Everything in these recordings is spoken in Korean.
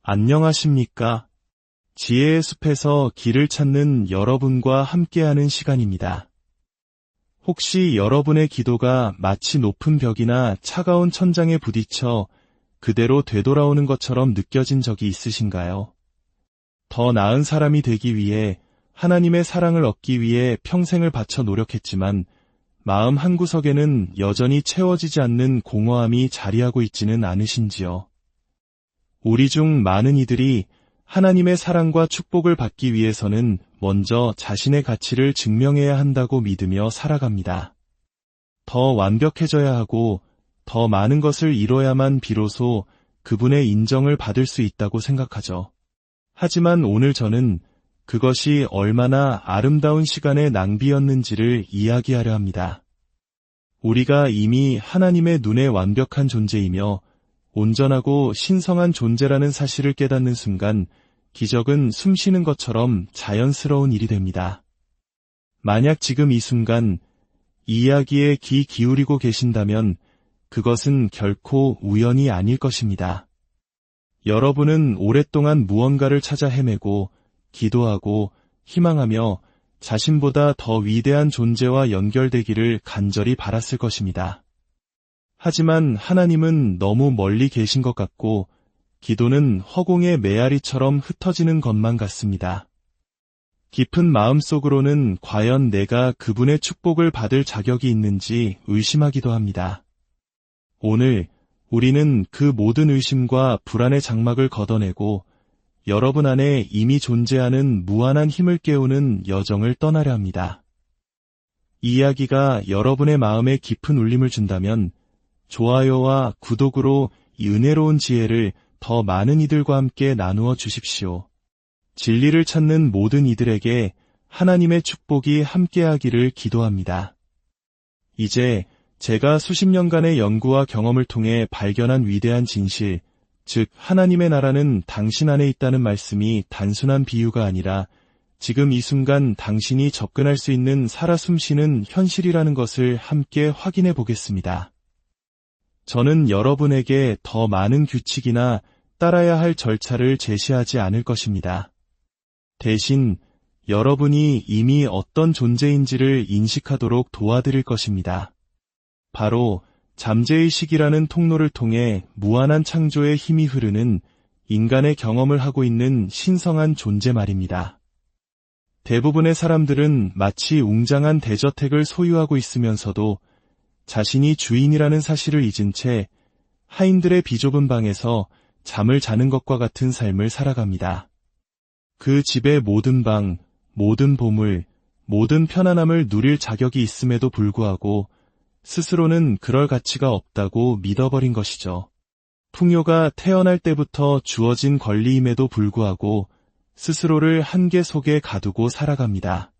안녕하십니까? 지혜의 숲에서 길을 찾는 여러분과 함께하는 시간입니다. 혹시 여러분의 기도가 마치 높은 벽이나 차가운 천장에 부딪혀 그대로 되돌아오는 것처럼 느껴진 적이 있으신가요? 더 나은 사람이 되기 위해, 하나님의 사랑을 얻기 위해 평생을 바쳐 노력했지만 마음 한구석에는 여전히 채워지지 않는 공허함이 자리하고 있지는 않으신지요? 우리 중 많은 이들이 하나님의 사랑과 축복을 받기 위해서는 먼저 자신의 가치를 증명해야 한다고 믿으며 살아갑니다. 더 완벽해져야 하고 더 많은 것을 이뤄야만 비로소 그분의 인정을 받을 수 있다고 생각하죠. 하지만 오늘 저는 그것이 얼마나 아름다운 시간의 낭비였는지를 이야기하려 합니다. 우리가 이미 하나님의 눈에 완벽한 존재이며 온전하고 신성한 존재라는 사실을 깨닫는 순간 기적은 숨쉬는 것처럼 자연스러운 일이 됩니다. 만약 지금 이 순간 이 이야기에 귀 기울이고 계신다면 그것은 결코 우연이 아닐 것입니다. 여러분은 오랫동안 무언가를 찾아 헤매고 기도하고 희망하며 자신보다 더 위대한 존재와 연결되기를 간절히 바랐을 것입니다. 하지만 하나님은 너무 멀리 계신 것 같고 기도는 허공의 메아리처럼 흩어지는 것만 같습니다. 깊은 마음속으로는 과연 내가 그분의 축복을 받을 자격이 있는지 의심하기도 합니다. 오늘 우리는 그 모든 의심과 불안의 장막을 걷어내고 여러분 안에 이미 존재하는 무한한 힘을 깨우는 여정을 떠나려 합니다. 이 이야기가 여러분의 마음에 깊은 울림을 준다면 좋아요와 구독으로 이 은혜로운 지혜를 더 많은 이들과 함께 나누어 주십시오. 진리를 찾는 모든 이들에게 하나님의 축복이 함께하기를 기도합니다. 이제 제가 수십 년간의 연구와 경험을 통해 발견한 위대한 진실, 즉 하나님의 나라는 당신 안에 있다는 말씀이 단순한 비유가 아니라 지금 이 순간 당신이 접근할 수 있는 살아 숨쉬는 현실이라는 것을 함께 확인해 보겠습니다. 저는 여러분에게 더 많은 규칙이나 따라야 할 절차를 제시하지 않을 것입니다. 대신 여러분이 이미 어떤 존재인지를 인식하도록 도와드릴 것입니다. 바로 잠재의식이라는 통로를 통해 무한한 창조의 힘이 흐르는 인간의 경험을 하고 있는 신성한 존재 말입니다. 대부분의 사람들은 마치 웅장한 대저택을 소유하고 있으면서도 자신이 주인이라는 사실을 잊은 채 하인들의 비좁은 방에서 잠을 자는 것과 같은 삶을 살아갑니다. 그 집의 모든 방, 모든 보물, 모든 편안함을 누릴 자격이 있음에도 불구하고 스스로는 그럴 가치가 없다고 믿어버린 것이죠. 풍요가 태어날 때부터 주어진 권리임에도 불구하고 스스로를 한계 속에 가두고 살아갑니다.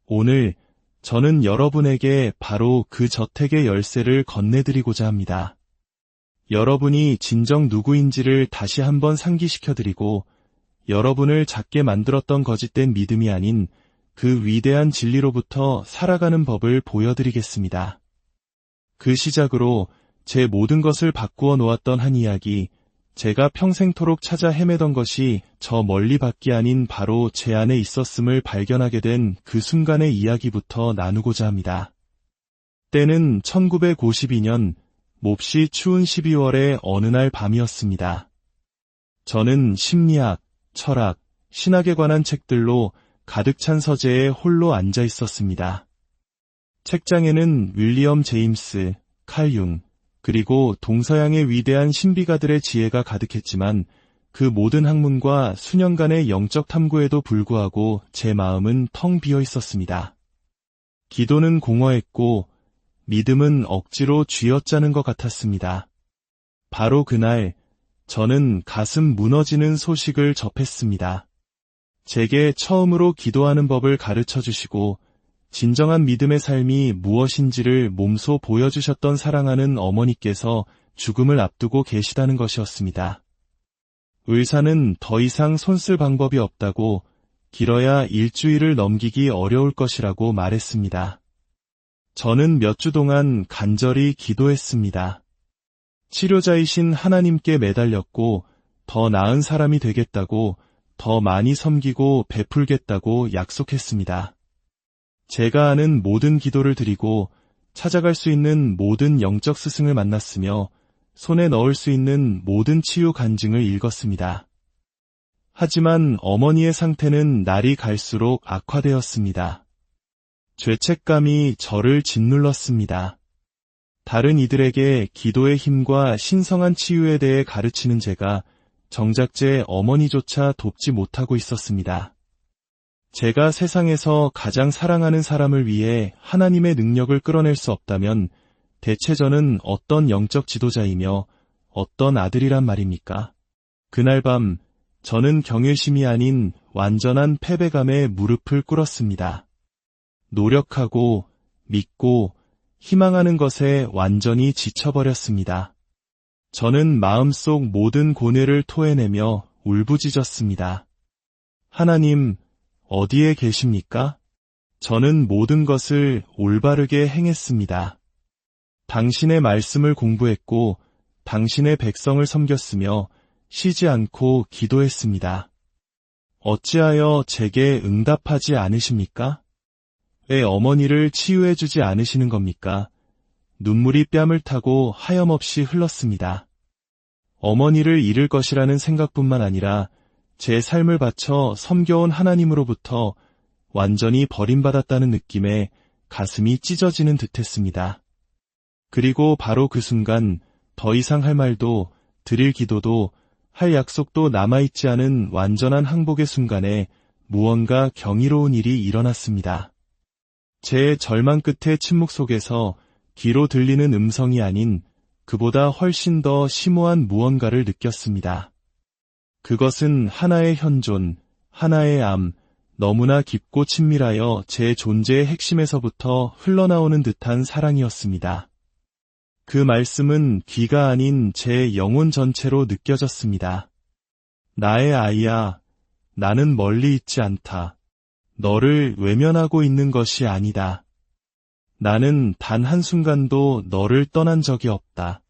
오늘 저는 여러분에게 바로 그 저택의 열쇠를 건네드리고자 합니다. 여러분이 진정 누구인지를 다시 한번 상기시켜드리고 여러분을 작게 만들었던 거짓된 믿음이 아닌 그 위대한 진리로부터 살아가는 법을 보여드리겠습니다. 그 시작으로 제 모든 것을 바꾸어 놓았던 한 이야기, 제가 평생토록 찾아 헤매던 것이 저 멀리 밖이 아닌 바로 제 안에 있었음을 발견하게 된 그 순간의 이야기부터 나누고자 합니다. 때는 1952년 몹시 추운 12월의 어느 날 밤이었습니다. 저는 심리학, 철학, 신학에 관한 책들로 가득 찬 서재에 홀로 앉아 있었습니다. 책장에는 윌리엄 제임스, 칼 융, 그리고 동서양의 위대한 신비가들의 지혜가 가득했지만 그 모든 학문과 수년간의 영적 탐구에도 불구하고 제 마음은 텅 비어 있었습니다. 기도는 공허했고 믿음은 억지로 쥐어짜는 것 같았습니다. 바로 그날 저는 가슴 무너지는 소식을 접했습니다. 제게 처음으로 기도하는 법을 가르쳐 주시고 진정한 믿음의 삶이 무엇인지를 몸소 보여주셨던 사랑하는 어머니께서 죽음을 앞두고 계시다는 것이었습니다. 의사는 더 이상 손쓸 방법이 없다고 길어야 일주일을 넘기기 어려울 것이라고 말했습니다. 저는 몇 주 동안 간절히 기도했습니다. 치료자이신 하나님께 매달렸고 더 나은 사람이 되겠다고, 더 많이 섬기고 베풀겠다고 약속했습니다. 제가 아는 모든 기도를 드리고 찾아갈 수 있는 모든 영적 스승을 만났으며 손에 넣을 수 있는 모든 치유 간증을 읽었습니다. 하지만 어머니의 상태는 날이 갈수록 악화되었습니다. 죄책감이 저를 짓눌렀습니다. 다른 이들에게 기도의 힘과 신성한 치유에 대해 가르치는 제가 정작 제 어머니조차 돕지 못하고 있었습니다. 제가 세상에서 가장 사랑하는 사람을 위해 하나님의 능력을 끌어낼 수 없다면 대체 저는 어떤 영적 지도자이며 어떤 아들이란 말입니까? 그날 밤 저는 경외심이 아닌 완전한 패배감에 무릎을 꿇었습니다. 노력하고 믿고 희망하는 것에 완전히 지쳐버렸습니다. 저는 마음속 모든 고뇌를 토해내며 울부짖었습니다. 하나님, 어디에 계십니까? 저는 모든 것을 올바르게 행했습니다. 당신의 말씀을 공부했고 당신의 백성을 섬겼으며 쉬지 않고 기도했습니다. 어찌하여 제게 응답하지 않으십니까? 왜 어머니를 치유해주지 않으시는 겁니까? 눈물이 뺨을 타고 하염없이 흘렀습니다. 어머니를 잃을 것이라는 생각뿐만 아니라 제 삶을 바쳐 섬겨온 하나님으로부터 완전히 버림받았다는 느낌에 가슴이 찢어지는 듯했습니다. 그리고 바로 그 순간 더 이상 할 말도 드릴 기도도 할 약속도 남아있지 않은 완전한 항복의 순간에 무언가 경이로운 일이 일어났습니다. 제 절망 끝의 침묵 속에서 귀로 들리는 음성이 아닌 그보다 훨씬 더 심오한 무언가를 느꼈습니다. 그것은 하나의 현존, 하나의 암, 너무나 깊고 친밀하여 제 존재의 핵심에서부터 흘러나오는 듯한 사랑이었습니다. 그 말씀은 귀가 아닌 제 영혼 전체로 느껴졌습니다. 나의 아이야, 나는 멀리 있지 않다. 너를 외면하고 있는 것이 아니다. 나는 단 한순간도 너를 떠난 적이 없다.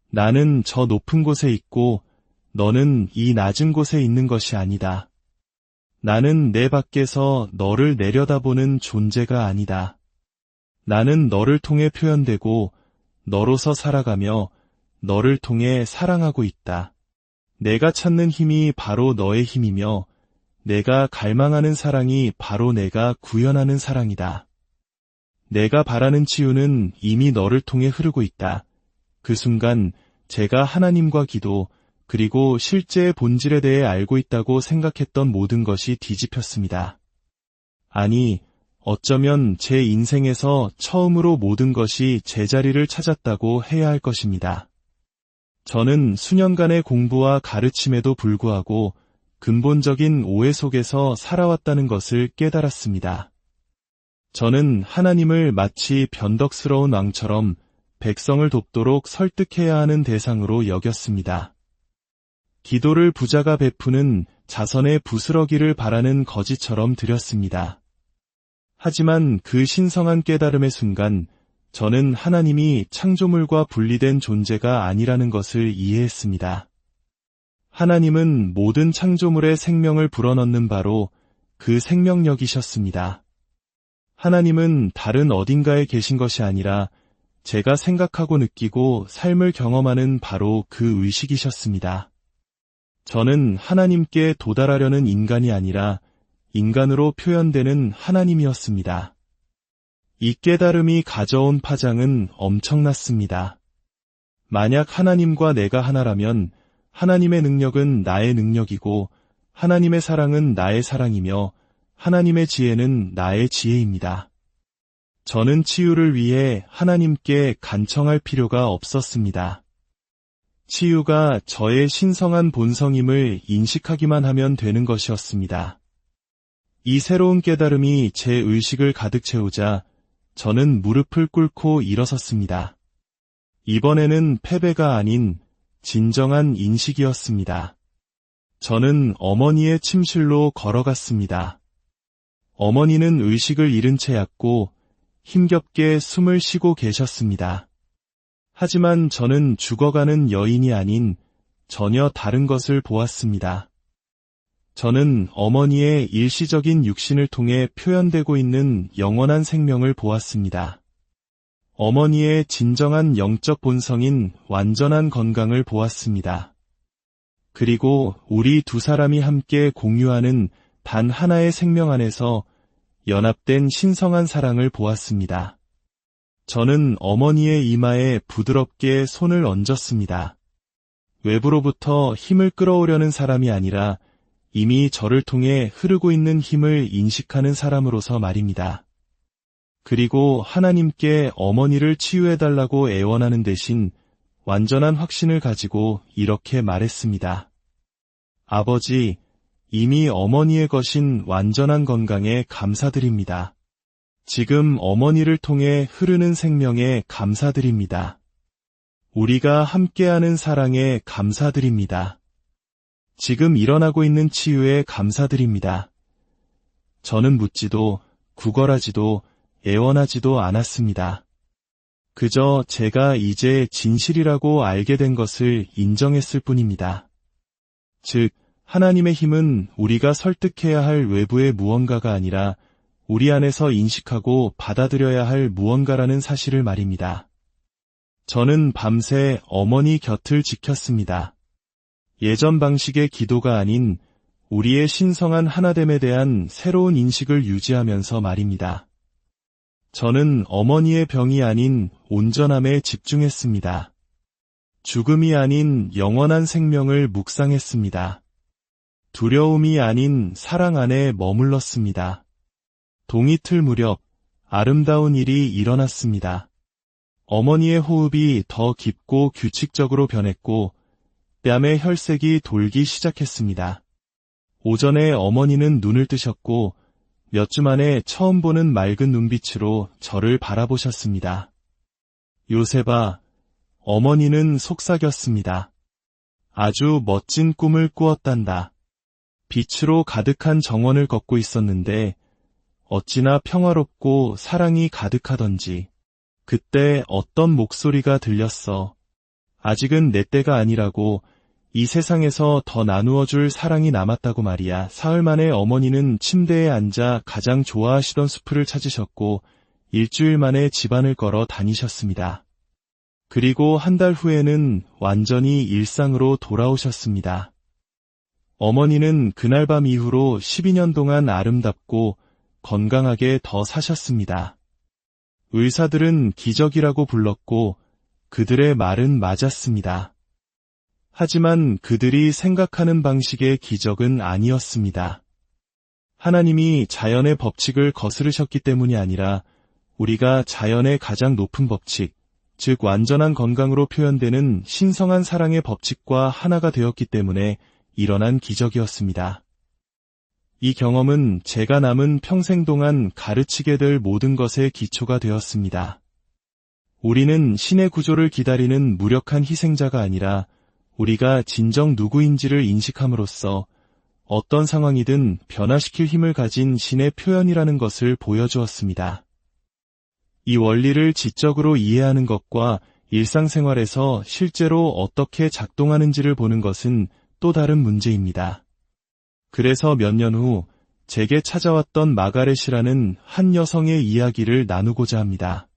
나는 저 높은 곳에 있고 너는 이 낮은 곳에 있는 것이 아니다. 나는 내 밖에서 너를 내려다보는 존재가 아니다. 나는 너를 통해 표현되고 너로서 살아가며 너를 통해 사랑하고 있다. 내가 찾는 힘이 바로 너의 힘이며 내가 갈망하는 사랑이 바로 내가 구현하는 사랑이다. 내가 바라는 치유는 이미 너를 통해 흐르고 있다. 그 순간 제가 하나님과 기도 그리고 실제의 본질에 대해 알고 있다고 생각했던 모든 것이 뒤집혔습니다. 아니, 어쩌면 제 인생에서 처음으로 모든 것이 제자리를 찾았다고 해야 할 것입니다. 저는 수년간의 공부와 가르침에도 불구하고 근본적인 오해 속에서 살아왔다는 것을 깨달았습니다. 저는 하나님을 마치 변덕스러운 왕처럼 백성을 돕도록 설득해야 하는 대상으로 여겼습니다. 기도를 부자가 베푸는 자선의 부스러기를 바라는 거지처럼 드렸습니다. 하지만 그 신성한 깨달음의 순간 저는 하나님이 창조물과 분리된 존재가 아니라는 것을 이해했습니다. 하나님은 모든 창조물의 생명을 불어넣는 바로 그 생명력이셨습니다. 하나님은 다른 어딘가에 계신 것이 아니라 제가 생각하고 느끼고 삶을 경험하는 바로 그 의식이셨습니다. 저는 하나님께 도달하려는 인간이 아니라 인간으로 표현되는 하나님이었습니다. 이 깨달음이 가져온 파장은 엄청났습니다. 만약 하나님과 내가 하나라면 하나님의 능력은 나의 능력이고 하나님의 사랑은 나의 사랑이며 하나님의 지혜는 나의 지혜입니다. 저는 치유를 위해 하나님께 간청할 필요가 없었습니다. 치유가 저의 신성한 본성임을 인식하기만 하면 되는 것이었습니다. 이 새로운 깨달음이 제 의식을 가득 채우자 저는 무릎을 꿇고 일어섰습니다. 이번에는 패배가 아닌 진정한 인식이었습니다. 저는 어머니의 침실로 걸어갔습니다. 어머니는 의식을 잃은 채였고 힘겹게 숨을 쉬고 계셨습니다. 하지만 저는 죽어가는 여인이 아닌 전혀 다른 것을 보았습니다. 저는 어머니의 일시적인 육신을 통해 표현되고 있는 영원한 생명을 보았습니다. 어머니의 진정한 영적 본성인 완전한 건강을 보았습니다. 그리고 우리 두 사람이 함께 공유하는 단 하나의 생명 안에서 연합된 신성한 사랑을 보았습니다. 저는 어머니의 이마에 부드럽게 손을 얹었습니다. 외부로부터 힘을 끌어오려는 사람이 아니라 이미 저를 통해 흐르고 있는 힘을 인식하는 사람으로서 말입니다. 그리고 하나님께 어머니를 치유해달라고 애원하는 대신 완전한 확신을 가지고 이렇게 말했습니다. 아버지, 이미 어머니의 것인 완전한 건강에 감사드립니다. 지금 어머니를 통해 흐르는 생명에 감사드립니다. 우리가 함께하는 사랑에 감사드립니다. 지금 일어나고 있는 치유에 감사드립니다. 저는 묻지도 구걸하지도 애원하지도 않았습니다. 그저 제가 이제 진실이라고 알게 된 것을 인정했을 뿐입니다. 즉, 하나님의 힘은 우리가 설득해야 할 외부의 무언가가 아니라 우리 안에서 인식하고 받아들여야 할 무언가라는 사실을 말입니다. 저는 밤새 어머니 곁을 지켰습니다. 예전 방식의 기도가 아닌 우리의 신성한 하나됨에 대한 새로운 인식을 유지하면서 말입니다. 저는 어머니의 병이 아닌 온전함에 집중했습니다. 죽음이 아닌 영원한 생명을 묵상했습니다. 두려움이 아닌 사랑 안에 머물렀습니다. 동이틀 무렵 아름다운 일이 일어났습니다. 어머니의 호흡이 더 깊고 규칙적으로 변했고 뺨의 혈색이 돌기 시작했습니다. 오전에 어머니는 눈을 뜨셨고 몇 주 만에 처음 보는 맑은 눈빛으로 저를 바라보셨습니다. 요셉아, 어머니는 속삭였습니다. 아주 멋진 꿈을 꾸었단다. 빛으로 가득한 정원을 걷고 있었는데 어찌나 평화롭고 사랑이 가득하던지. 그때 어떤 목소리가 들렸어. 아직은 내 때가 아니라고, 이 세상에서 더 나누어줄 사랑이 남았다고 말이야. 사흘 만에 어머니는 침대에 앉아 가장 좋아하시던 수프를 찾으셨고 일주일 만에 집안을 걸어 다니셨습니다. 그리고 한 달 후에는 완전히 일상으로 돌아오셨습니다. 어머니는 그날 밤 이후로 12년 동안 아름답고 건강하게 더 사셨습니다. 의사들은 기적이라고 불렀고 그들의 말은 맞았습니다. 하지만 그들이 생각하는 방식의 기적은 아니었습니다. 하나님이 자연의 법칙을 거스르셨기 때문이 아니라 우리가 자연의 가장 높은 법칙, 즉 완전한 건강으로 표현되는 신성한 사랑의 법칙과 하나가 되었기 때문에 일어난 기적이었습니다. 이 경험은 제가 남은 평생 동안 가르치게 될 모든 것의 기초가 되었습니다. 우리는 신의 구조를 기다리는 무력한 희생자가 아니라 우리가 진정 누구인지를 인식함으로써 어떤 상황이든 변화시킬 힘을 가진 신의 표현이라는 것을 보여주었습니다. 이 원리를 지적으로 이해하는 것과 일상생활에서 실제로 어떻게 작동하는지를 보는 것은 또 다른 문제입니다. 그래서 몇 년 후 제게 찾아왔던 마가렛이라는 한 여성의 이야기를 나누고자 합니다.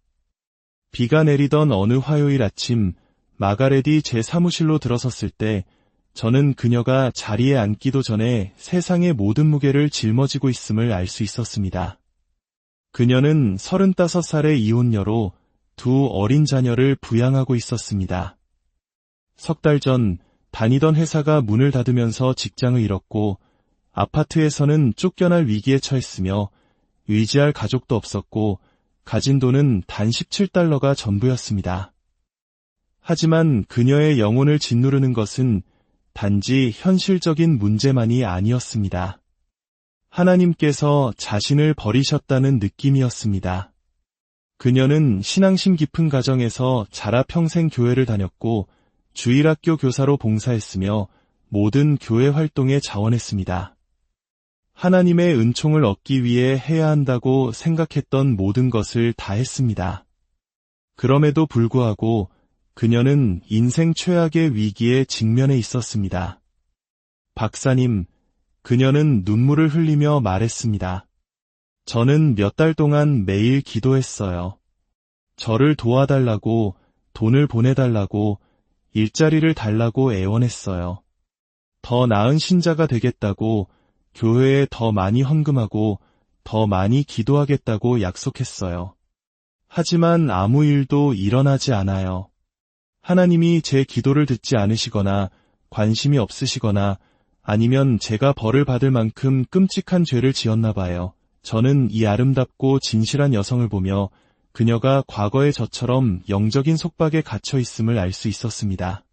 비가 내리던 어느 화요일 아침 마가렛이 제 사무실로 들어섰을 때 저는 그녀가 자리에 앉기도 전에 세상의 모든 무게를 짊어지고 있음을 알 수 있었습니다. 그녀는 35살의 이혼녀로 두 어린 자녀를 부양하고 있었습니다. 석 달 전 다니던 회사가 문을 닫으면서 직장을 잃었고 아파트에서는 쫓겨날 위기에 처했으며 의지할 가족도 없었고 가진 돈은 단 17달러가 전부였습니다. 하지만 그녀의 영혼을 짓누르는 것은 단지 현실적인 문제만이 아니었습니다. 하나님께서 자신을 버리셨다는 느낌이었습니다. 그녀는 신앙심 깊은 가정에서 자라 평생 교회를 다녔고 주일학교 교사로 봉사했으며 모든 교회 활동에 자원했습니다. 하나님의 은총을 얻기 위해 해야 한다고 생각했던 모든 것을 다 했습니다. 그럼에도 불구하고 그녀는 인생 최악의 위기에 직면해 있었습니다. 박사님, 그녀는 눈물을 흘리며 말했습니다. 저는 몇 달 동안 매일 기도했어요. 저를 도와달라고, 돈을 보내달라고, 일자리를 달라고 애원했어요. 더 나은 신자가 되겠다고, 교회에 더 많이 헌금하고, 더 많이 기도하겠다고 약속했어요. 하지만 아무 일도 일어나지 않아요. 하나님이 제 기도를 듣지 않으시거나 관심이 없으시거나 아니면 제가 벌을 받을 만큼 끔찍한 죄를 지었나 봐요. 저는 이 아름답고 진실한 여성을 보며 그녀가 과거의 저처럼 영적인 속박에 갇혀 있음을 알 수 있었습니다.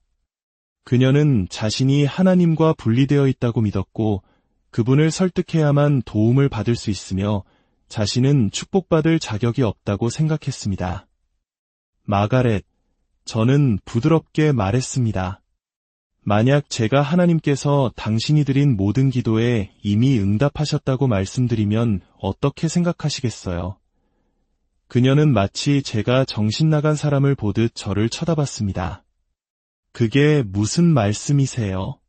그녀는 자신이 하나님과 분리되어 있다고 믿었고 그분을 설득해야만 도움을 받을 수 있으며 자신은 축복받을 자격이 없다고 생각했습니다. 마가렛, 저는 부드럽게 말했습니다. 만약 제가 하나님께서 당신이 드린 모든 기도에 이미 응답하셨다고 말씀드리면 어떻게 생각하시겠어요? 그녀는 마치 제가 정신 나간 사람을 보듯 저를 쳐다봤습니다. 그게 무슨 말씀이세요?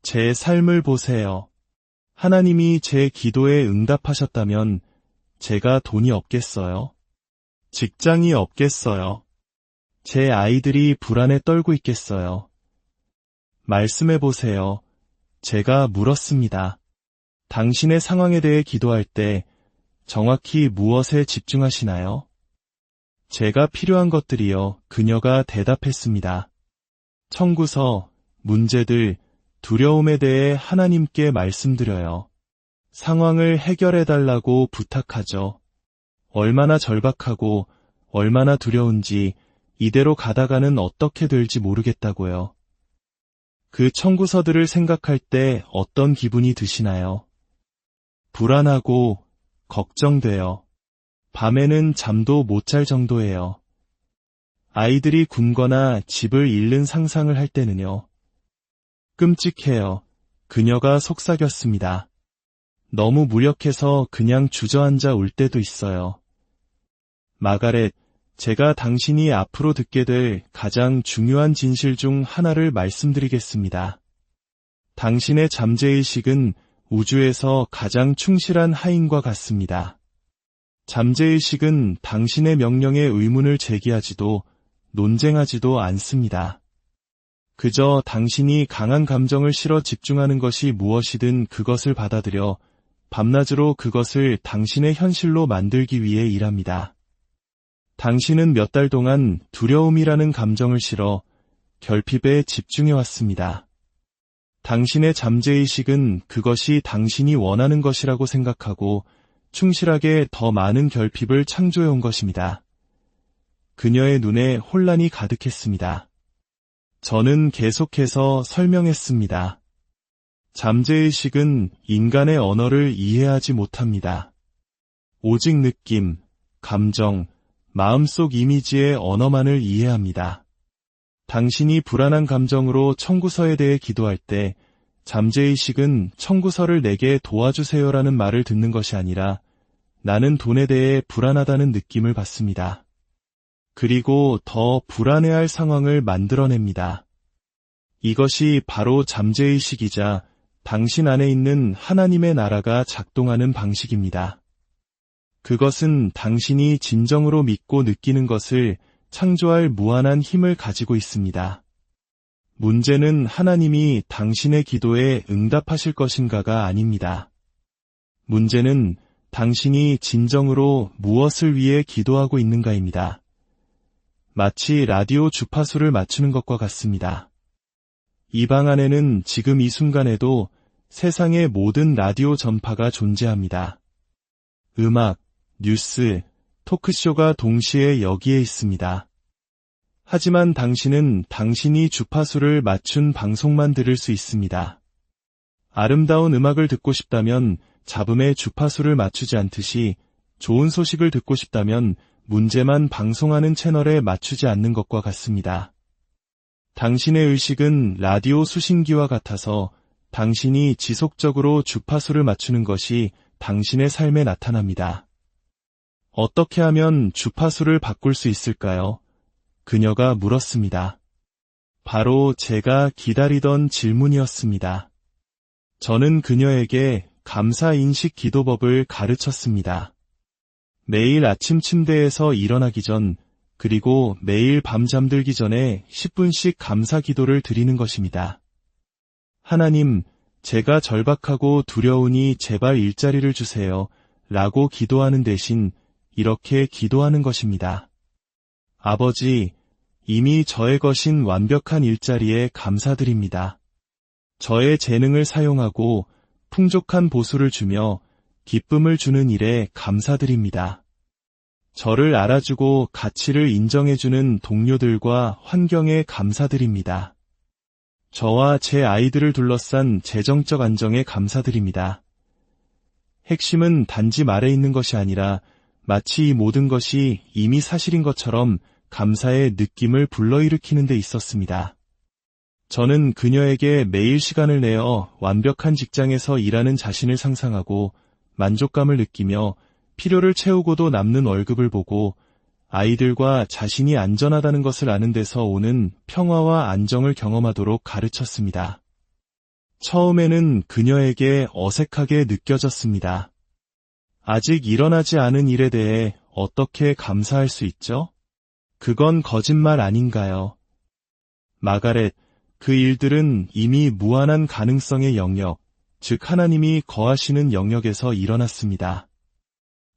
제 삶을 보세요. 하나님이 제 기도에 응답하셨다면 제가 돈이 없겠어요? 직장이 없겠어요? 제 아이들이 불안에 떨고 있겠어요? 말씀해보세요. 제가 물었습니다. 당신의 상황에 대해 기도할 때 정확히 무엇에 집중하시나요? 제가 필요한 것들이요. 그녀가 대답했습니다. 청구서, 문제들, 두려움에 대해 하나님께 말씀드려요. 상황을 해결해달라고 부탁하죠. 얼마나 절박하고 얼마나 두려운지 이대로 가다가는 어떻게 될지 모르겠다고요. 그 청구서들을 생각할 때 어떤 기분이 드시나요? 불안하고 걱정돼요. 밤에는 잠도 못 잘 정도예요. 아이들이 굶거나 집을 잃는 상상을 할 때는요. 끔찍해요. 그녀가 속삭였습니다. 너무 무력해서 그냥 주저앉아 울 때도 있어요. 마가렛, 제가 당신이 앞으로 듣게 될 가장 중요한 진실 중 하나를 말씀드리겠습니다. 당신의 잠재의식은 우주에서 가장 충실한 하인과 같습니다. 잠재의식은 당신의 명령에 의문을 제기하지도 논쟁하지도 않습니다. 그저 당신이 강한 감정을 실어 집중하는 것이 무엇이든 그것을 받아들여 밤낮으로 그것을 당신의 현실로 만들기 위해 일합니다. 당신은 몇 달 동안 두려움이라는 감정을 실어 결핍에 집중해왔습니다. 당신의 잠재의식은 그것이 당신이 원하는 것이라고 생각하고 충실하게 더 많은 결핍을 창조해온 것입니다. 그녀의 눈에 혼란이 가득했습니다. 저는 계속해서 설명했습니다. 잠재의식은 인간의 언어를 이해하지 못합니다. 오직 느낌, 감정, 마음속 이미지의 언어만을 이해합니다. 당신이 불안한 감정으로 청구서에 대해 기도할 때 잠재의식은 청구서를 내게 도와주세요라는 말을 듣는 것이 아니라 나는 돈에 대해 불안하다는 느낌을 받습니다. 그리고 더 불안해할 상황을 만들어냅니다. 이것이 바로 잠재의식이자 당신 안에 있는 하나님의 나라가 작동하는 방식입니다. 그것은 당신이 진정으로 믿고 느끼는 것을 창조할 무한한 힘을 가지고 있습니다. 문제는 하나님이 당신의 기도에 응답하실 것인가가 아닙니다. 문제는 당신이 진정으로 무엇을 위해 기도하고 있는가입니다. 마치 라디오 주파수를 맞추는 것과 같습니다. 이 방 안에는 지금 이 순간에도 세상의 모든 라디오 전파가 존재합니다. 음악, 뉴스, 토크쇼가 동시에 여기에 있습니다. 하지만 당신은 당신이 주파수를 맞춘 방송만 들을 수 있습니다. 아름다운 음악을 듣고 싶다면 잡음에 주파수를 맞추지 않듯이 좋은 소식을 듣고 싶다면 문제만 방송하는 채널에 맞추지 않는 것과 같습니다. 당신의 의식은 라디오 수신기와 같아서 당신이 지속적으로 주파수를 맞추는 것이 당신의 삶에 나타납니다. 어떻게 하면 주파수를 바꿀 수 있을까요? 그녀가 물었습니다. 바로 제가 기다리던 질문이었습니다. 저는 그녀에게 감사인식 기도법을 가르쳤습니다. 매일 아침 침대에서 일어나기 전, 그리고 매일 밤 잠들기 전에 10분씩 감사 기도를 드리는 것입니다. 하나님, 제가 절박하고 두려우니 제발 일자리를 주세요. 라고 기도하는 대신 이렇게 기도하는 것입니다. 아버지, 이미 저의 것인 완벽한 일자리에 감사드립니다. 저의 재능을 사용하고 풍족한 보수를 주며 기쁨을 주는 일에 감사드립니다. 저를 알아주고 가치를 인정해주는 동료들과 환경에 감사드립니다. 저와 제 아이들을 둘러싼 재정적 안정에 감사드립니다. 핵심은 단지 말에 있는 것이 아니라 마치 이 모든 것이 이미 사실인 것처럼 감사의 느낌을 불러일으키는 데 있었습니다. 저는 그녀에게 매일 시간을 내어 완벽한 직장에서 일하는 자신을 상상하고 만족감을 느끼며 필요를 채우고도 남는 월급을 보고 아이들과 자신이 안전하다는 것을 아는 데서 오는 평화와 안정을 경험하도록 가르쳤습니다. 처음에는 그녀에게 어색하게 느껴졌습니다. 아직 일어나지 않은 일에 대해 어떻게 감사할 수 있죠? 그건 거짓말 아닌가요? 마가렛, 그 일들은 이미 무한한 가능성의 영역, 즉 하나님이 거하시는 영역에서 일어났습니다.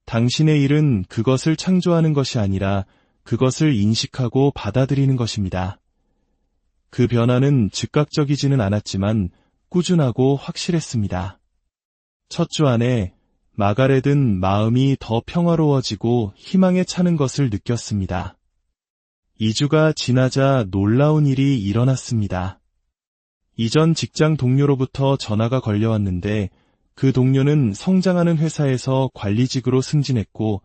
당신의 일은 그것을 창조하는 것이 아니라 그것을 인식하고 받아들이는 것입니다. 그 변화는 즉각적이지는 않았지만 꾸준하고 확실했습니다. 첫 주 안에 마가렛은 마음이 더 평화로워지고 희망에 차는 것을 느꼈습니다. 2주가 지나자 놀라운 일이 일어났습니다. 이전 직장 동료로부터 전화가 걸려왔는데 그 동료는 성장하는 회사에서 관리직으로 승진했고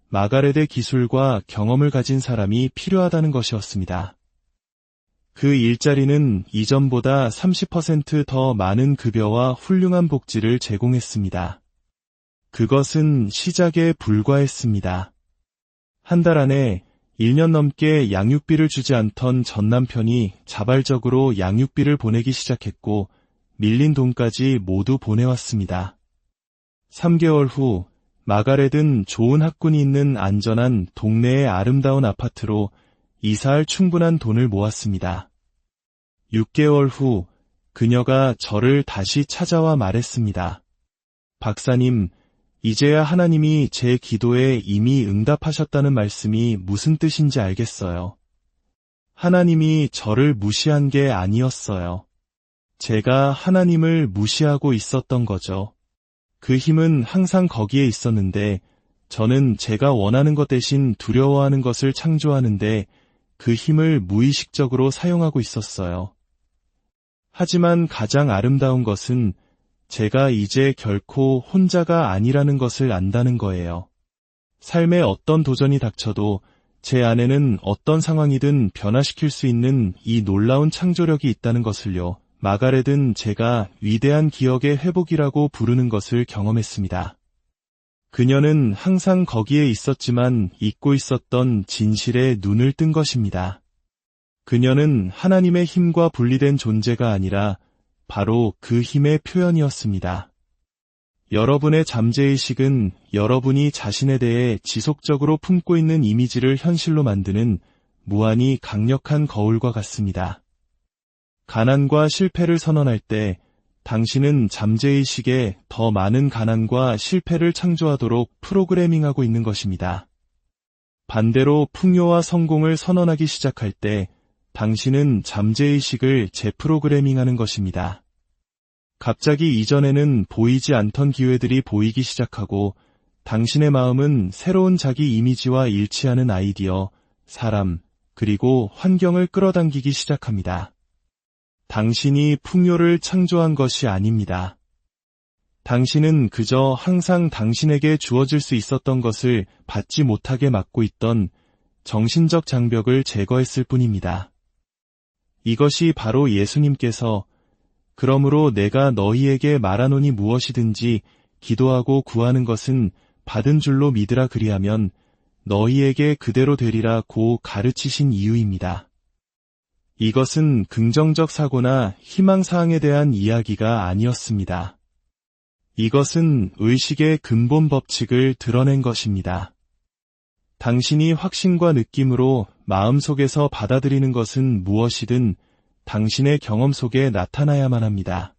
마가렛의 기술과 경험을 가진 사람이 필요하다는 것이었습니다. 그 일자리는 이전보다 30% 더 많은 급여와 훌륭한 복지를 제공했습니다. 그것은 시작에 불과했습니다. 한 달 안에 1년 넘게 양육비를 주지 않던 전 남편이 자발적으로 양육비를 보내기 시작했고 밀린 돈까지 모두 보내왔습니다. 3개월 후 마가렛은 좋은 학군이 있는 안전한 동네의 아름다운 아파트로 이사할 충분한 돈을 모았습니다. 6개월 후 그녀가 저를 다시 찾아와 말했습니다. 박사님, 이제야 하나님이 제 기도에 이미 응답하셨다는 말씀이 무슨 뜻인지 알겠어요. 하나님이 저를 무시한 게 아니었어요. 제가 하나님을 무시하고 있었던 거죠. 그 힘은 항상 거기에 있었는데 저는 제가 원하는 것 대신 두려워하는 것을 창조하는데 그 힘을 무의식적으로 사용하고 있었어요. 하지만 가장 아름다운 것은 제가 이제 결코 혼자가 아니라는 것을 안다는 거예요. 삶에 어떤 도전이 닥쳐도 제 안에는 어떤 상황이든 변화시킬 수 있는 이 놀라운 창조력이 있다는 것을요. 마가렛은 제가 위대한 기억의 회복이라고 부르는 것을 경험했습니다. 그녀는 항상 거기에 있었지만 잊고 있었던 진실에 눈을 뜬 것입니다. 그녀는 하나님의 힘과 분리된 존재가 아니라 바로 그 힘의 표현이었습니다. 여러분의 잠재의식은 여러분이 자신에 대해 지속적으로 품고 있는 이미지를 현실로 만드는 무한히 강력한 거울과 같습니다. 가난과 실패를 선언할 때 당신은 잠재의식에 더 많은 가난과 실패를 창조하도록 프로그래밍하고 있는 것입니다. 반대로 풍요와 성공을 선언하기 시작할 때 당신은 잠재의식을 재프로그래밍하는 것입니다. 갑자기 이전에는 보이지 않던 기회들이 보이기 시작하고 당신의 마음은 새로운 자기 이미지와 일치하는 아이디어, 사람, 그리고 환경을 끌어당기기 시작합니다. 당신이 풍요를 창조한 것이 아닙니다. 당신은 그저 항상 당신에게 주어질 수 있었던 것을 받지 못하게 막고 있던 정신적 장벽을 제거했을 뿐입니다. 이것이 바로 예수님께서 그러므로 내가 너희에게 말하노니 무엇이든지 기도하고 구하는 것은 받은 줄로 믿으라 그리하면 너희에게 그대로 되리라고 가르치신 이유입니다. 이것은 긍정적 사고나 희망사항에 대한 이야기가 아니었습니다. 이것은 의식의 근본 법칙을 드러낸 것입니다. 당신이 확신과 느낌으로 마음속에서 받아들이는 것은 무엇이든 당신의 경험 속에 나타나야만 합니다.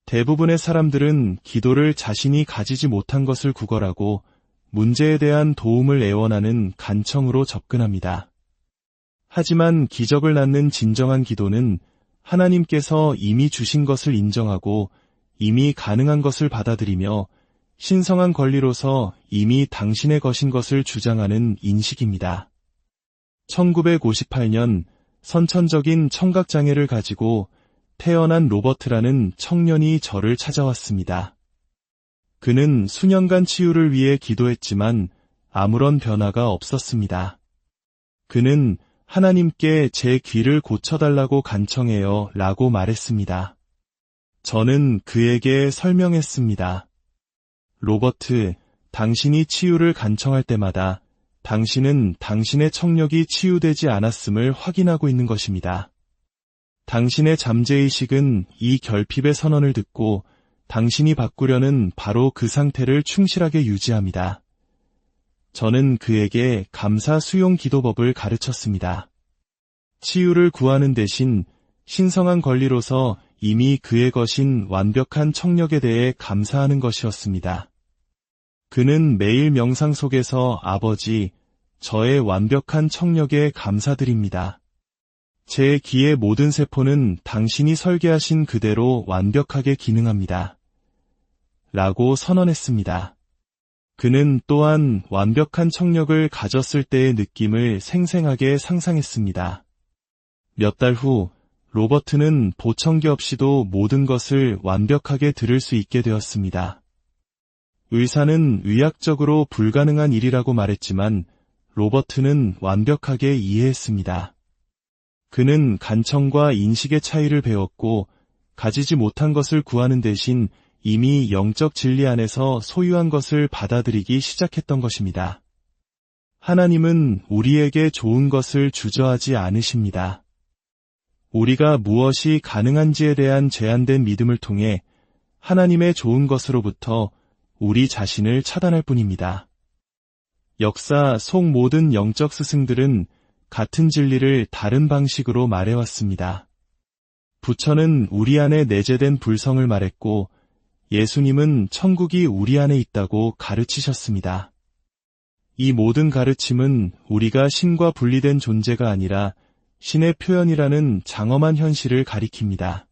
대부분의 사람들은 기도를 자신이 가지지 못한 것을 구걸하고 문제에 대한 도움을 애원하는 간청으로 접근합니다. 하지만 기적을 낳는 진정한 기도는 하나님께서 이미 주신 것을 인정하고 이미 가능한 것을 받아들이며 신성한 권리로서 이미 당신의 것인 것을 주장하는 인식입니다. 1958년 선천적인 청각장애를 가지고 태어난 로버트라는 청년이 저를 찾아왔습니다. 그는 수년간 치유를 위해 기도했지만 아무런 변화가 없었습니다. 그는 하나님께 제 귀를 고쳐달라고 간청해요 라고 말했습니다. 저는 그에게 설명했습니다. 로버트, 당신이 치유를 간청할 때마다 당신은 당신의 청력이 치유되지 않았음을 확인하고 있는 것입니다. 당신의 잠재의식은 이 결핍의 선언을 듣고 당신이 바꾸려는 바로 그 상태를 충실하게 유지합니다. 저는 그에게 감사 수용 기도법을 가르쳤습니다. 치유를 구하는 대신 신성한 권리로서 이미 그의 것인 완벽한 청력에 대해 감사하는 것이었습니다. 그는 매일 명상 속에서 아버지, 저의 완벽한 청력에 감사드립니다. 제 귀의 모든 세포는 당신이 설계하신 그대로 완벽하게 기능합니다. 라고 선언했습니다. 그는 또한 완벽한 청력을 가졌을 때의 느낌을 생생하게 상상했습니다. 몇 달 후, 로버트는 보청기 없이도 모든 것을 완벽하게 들을 수 있게 되었습니다. 의사는 의학적으로 불가능한 일이라고 말했지만 로버트는 완벽하게 이해했습니다. 그는 간청과 인식의 차이를 배웠고 가지지 못한 것을 구하는 대신 이미 영적 진리 안에서 소유한 것을 받아들이기 시작했던 것입니다. 하나님은 우리에게 좋은 것을 주저하지 않으십니다. 우리가 무엇이 가능한지에 대한 제한된 믿음을 통해 하나님의 좋은 것으로부터 우리 자신을 차단할 뿐입니다. 역사 속 모든 영적 스승들은 같은 진리를 다른 방식으로 말해왔습니다. 부처는 우리 안에 내재된 불성을 말했고 예수님은 천국이 우리 안에 있다고 가르치셨습니다. 이 모든 가르침은 우리가 신과 분리된 존재가 아니라 신의 표현이라는 장엄한 현실을 가리킵니다.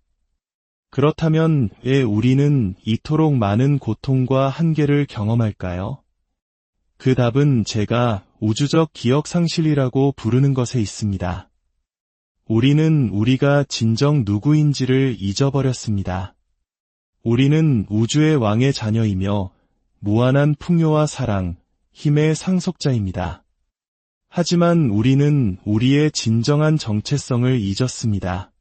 그렇다면 왜 우리는 이토록 많은 고통과 한계를 경험할까요? 그 답은 제가 우주적 기억 상실이라고 부르는 것에 있습니다. 우리는 우리가 진정 누구인지를 잊어버렸습니다. 우리는 우주의 왕의 자녀이며 무한한 풍요와 사랑, 힘의 상속자입니다. 하지만 우리는 우리의 진정한 정체성을 잊었습니다.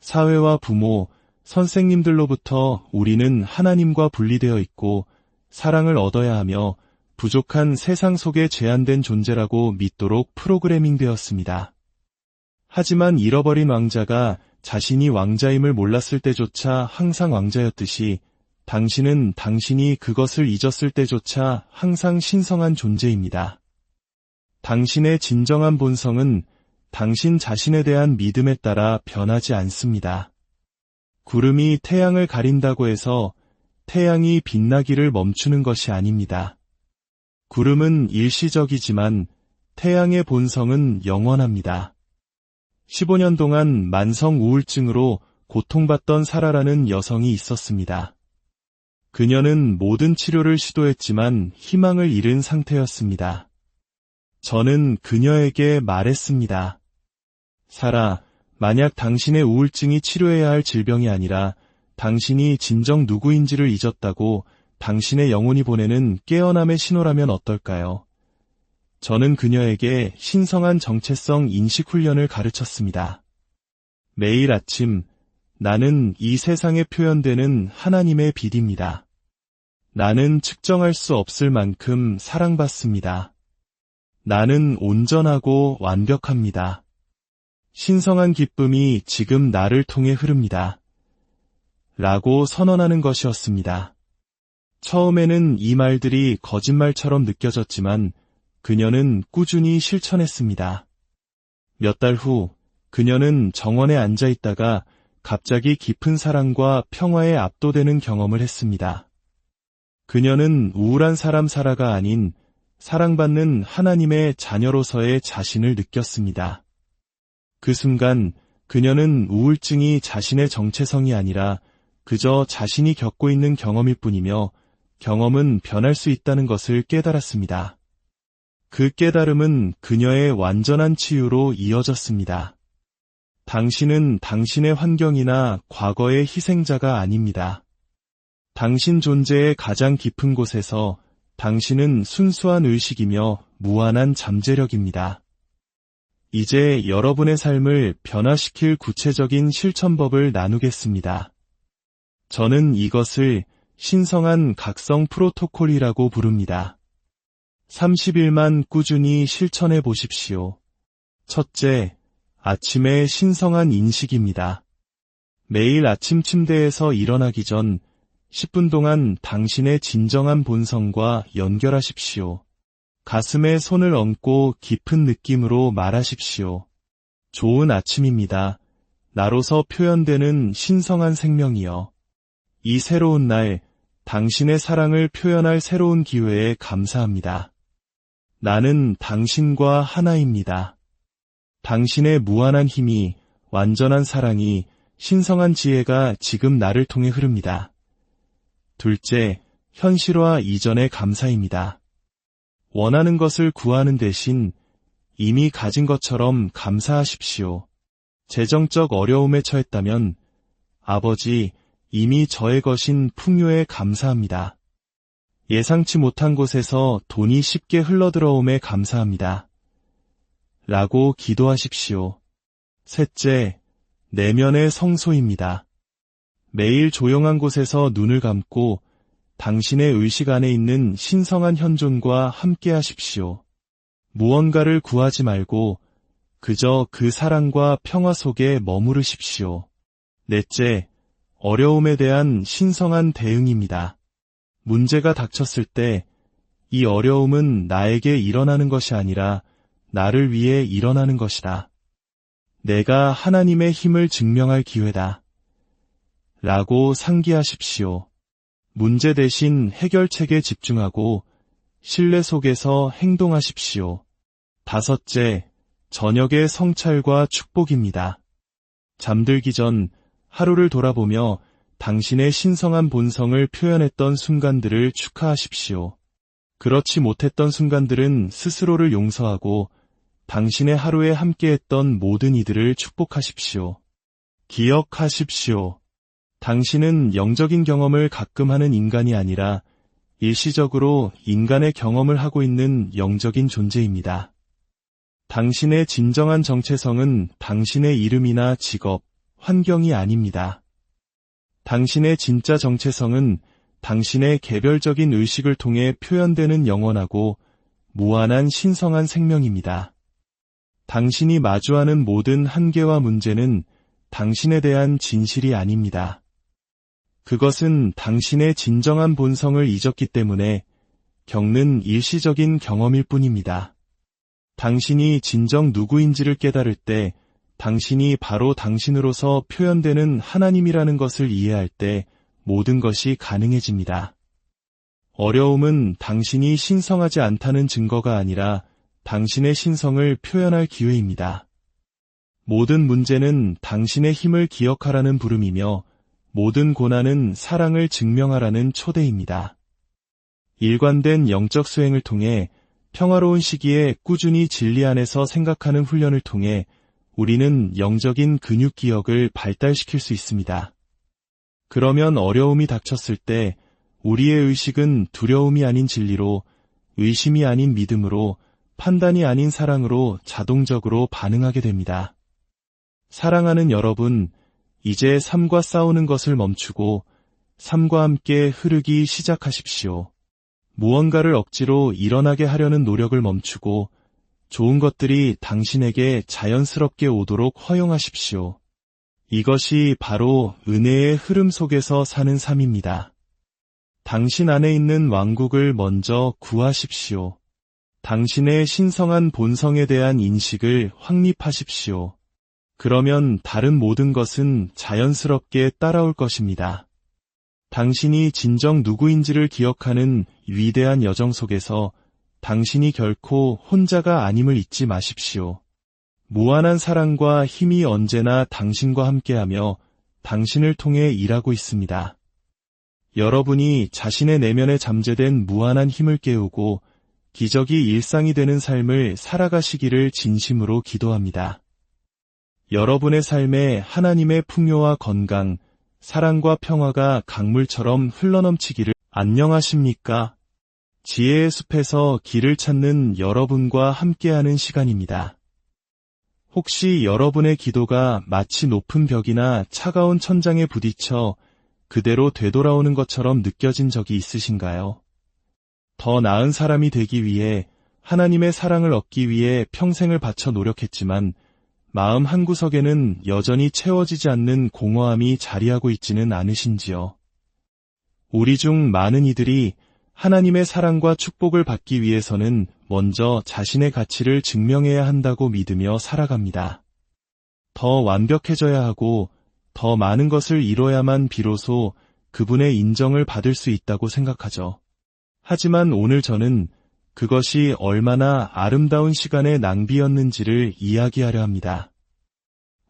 사회와 부모, 선생님들로부터 우리는 하나님과 분리되어 있고 사랑을 얻어야 하며 부족한 세상 속에 제한된 존재라고 믿도록 프로그래밍 되었습니다. 하지만 잃어버린 왕자가 자신이 왕자임을 몰랐을 때조차 항상 왕자였듯이 당신은 당신이 그것을 잊었을 때조차 항상 신성한 존재입니다. 당신의 진정한 본성은 당신 자신에 대한 믿음에 따라 변하지 않습니다. 구름이 태양을 가린다고 해서 태양이 빛나기를 멈추는 것이 아닙니다. 구름은 일시적이지만 태양의 본성은 영원합니다. 15년 동안 만성 우울증으로 고통받던 사라라는 여성이 있었습니다. 그녀는 모든 치료를 시도했지만 희망을 잃은 상태였습니다. 저는 그녀에게 말했습니다. 사라, 만약 당신의 우울증이 치료해야 할 질병이 아니라 당신이 진정 누구인지를 잊었다고 당신의 영혼이 보내는 깨어남의 신호라면 어떨까요? 저는 그녀에게 신성한 정체성 인식 훈련을 가르쳤습니다. 매일 아침, 나는 이 세상에 표현되는 하나님의 빛입니다. 나는 측정할 수 없을 만큼 사랑받습니다. 나는 온전하고 완벽합니다. 신성한 기쁨이 지금 나를 통해 흐릅니다. 라고 선언하는 것이었습니다. 처음에는 이 말들이 거짓말처럼 느껴졌지만 그녀는 꾸준히 실천했습니다. 몇 달 후 그녀는 정원에 앉아 있다가 갑자기 깊은 사랑과 평화에 압도되는 경험을 했습니다. 그녀는 우울한 사람 사라가 아닌 사랑받는 하나님의 자녀로서의 자신을 느꼈습니다. 그 순간 그녀는 우울증이 자신의 정체성이 아니라 그저 자신이 겪고 있는 경험일 뿐이며 경험은 변할 수 있다는 것을 깨달았습니다. 그 깨달음은 그녀의 완전한 치유로 이어졌습니다. 당신은 당신의 환경이나 과거의 희생자가 아닙니다. 당신 존재의 가장 깊은 곳에서 당신은 순수한 의식이며 무한한 잠재력입니다. 이제 여러분의 삶을 변화시킬 구체적인 실천법을 나누겠습니다. 저는 이것을 신성한 각성 프로토콜이라고 부릅니다. 30일만 꾸준히 실천해 보십시오. 첫째, 아침의 신성한 인식입니다. 매일 아침 침대에서 일어나기 전 10분 동안 당신의 진정한 본성과 연결하십시오. 가슴에 손을 얹고 깊은 느낌으로 말하십시오. 좋은 아침입니다. 나로서 표현되는 신성한 생명이여. 이 새로운 날, 당신의 사랑을 표현할 새로운 기회에 감사합니다. 나는 당신과 하나입니다. 당신의 무한한 힘이, 완전한 사랑이, 신성한 지혜가 지금 나를 통해 흐릅니다. 둘째, 현실화 이전의 감사입니다. 원하는 것을 구하는 대신 이미 가진 것처럼 감사하십시오. 재정적 어려움에 처했다면 아버지, 이미 저의 것인 풍요에 감사합니다. 예상치 못한 곳에서 돈이 쉽게 흘러들어옴에 감사합니다. 라고 기도하십시오. 셋째, 내면의 성소입니다. 매일 조용한 곳에서 눈을 감고 당신의 의식 안에 있는 신성한 현존과 함께 하십시오. 무언가를 구하지 말고 그저 그 사랑과 평화 속에 머무르십시오. 넷째, 어려움에 대한 신성한 대응입니다. 문제가 닥쳤을 때 이 어려움은 나에게 일어나는 것이 아니라 나를 위해 일어나는 것이다. 내가 하나님의 힘을 증명할 기회다. 라고 상기하십시오. 문제 대신 해결책에 집중하고 신뢰 속에서 행동하십시오. 다섯째, 저녁의 성찰과 축복입니다. 잠들기 전 하루를 돌아보며 당신의 신성한 본성을 표현했던 순간들을 축하하십시오. 그렇지 못했던 순간들은 스스로를 용서하고 당신의 하루에 함께했던 모든 이들을 축복하십시오. 기억하십시오. 당신은 영적인 경험을 가끔 하는 인간이 아니라 일시적으로 인간의 경험을 하고 있는 영적인 존재입니다. 당신의 진정한 정체성은 당신의 이름이나 직업, 환경이 아닙니다. 당신의 진짜 정체성은 당신의 개별적인 의식을 통해 표현되는 영원하고 무한한 신성한 생명입니다. 당신이 마주하는 모든 한계와 문제는 당신에 대한 진실이 아닙니다. 그것은 당신의 진정한 본성을 잊었기 때문에 겪는 일시적인 경험일 뿐입니다. 당신이 진정 누구인지를 깨달을 때 당신이 바로 당신으로서 표현되는 하나님이라는 것을 이해할 때 모든 것이 가능해집니다. 어려움은 당신이 신성하지 않다는 증거가 아니라 당신의 신성을 표현할 기회입니다. 모든 문제는 당신의 힘을 기억하라는 부름이며 모든 고난은 사랑을 증명하라는 초대입니다. 일관된 영적 수행을 통해 평화로운 시기에 꾸준히 진리 안에서 생각하는 훈련을 통해 우리는 영적인 근육 기억을 발달시킬 수 있습니다. 그러면 어려움이 닥쳤을 때 우리의 의식은 두려움이 아닌 진리로, 의심이 아닌 믿음으로, 판단이 아닌 사랑으로 자동적으로 반응하게 됩니다. 사랑하는 여러분, 이제 삶과 싸우는 것을 멈추고 삶과 함께 흐르기 시작하십시오. 무언가를 억지로 일어나게 하려는 노력을 멈추고 좋은 것들이 당신에게 자연스럽게 오도록 허용하십시오. 이것이 바로 은혜의 흐름 속에서 사는 삶입니다. 당신 안에 있는 왕국을 먼저 구하십시오. 당신의 신성한 본성에 대한 인식을 확립하십시오. 그러면 다른 모든 것은 자연스럽게 따라올 것입니다. 당신이 진정 누구인지를 기억하는 위대한 여정 속에서 당신이 결코 혼자가 아님을 잊지 마십시오. 무한한 사랑과 힘이 언제나 당신과 함께하며 당신을 통해 일하고 있습니다. 여러분이 자신의 내면에 잠재된 무한한 힘을 깨우고 기적이 일상이 되는 삶을 살아가시기를 진심으로 기도합니다. 여러분의 삶에 하나님의 풍요와 건강, 사랑과 평화가 강물처럼 흘러넘치기를. 안녕하십니까? 지혜의 숲에서 길을 찾는 여러분과 함께하는 시간입니다. 혹시 여러분의 기도가 마치 높은 벽이나 차가운 천장에 부딪혀 그대로 되돌아오는 것처럼 느껴진 적이 있으신가요? 더 나은 사람이 되기 위해, 하나님의 사랑을 얻기 위해 평생을 바쳐 노력했지만 마음 한구석에는 여전히 채워지지 않는 공허함이 자리하고 있지는 않으신지요? 우리 중 많은 이들이 하나님의 사랑과 축복을 받기 위해서는 먼저 자신의 가치를 증명해야 한다고 믿으며 살아갑니다. 더 완벽해져야 하고 더 많은 것을 이뤄야만 비로소 그분의 인정을 받을 수 있다고 생각하죠. 하지만 오늘 저는 그것이 얼마나 아름다운 시간의 낭비였는지를 이야기하려 합니다.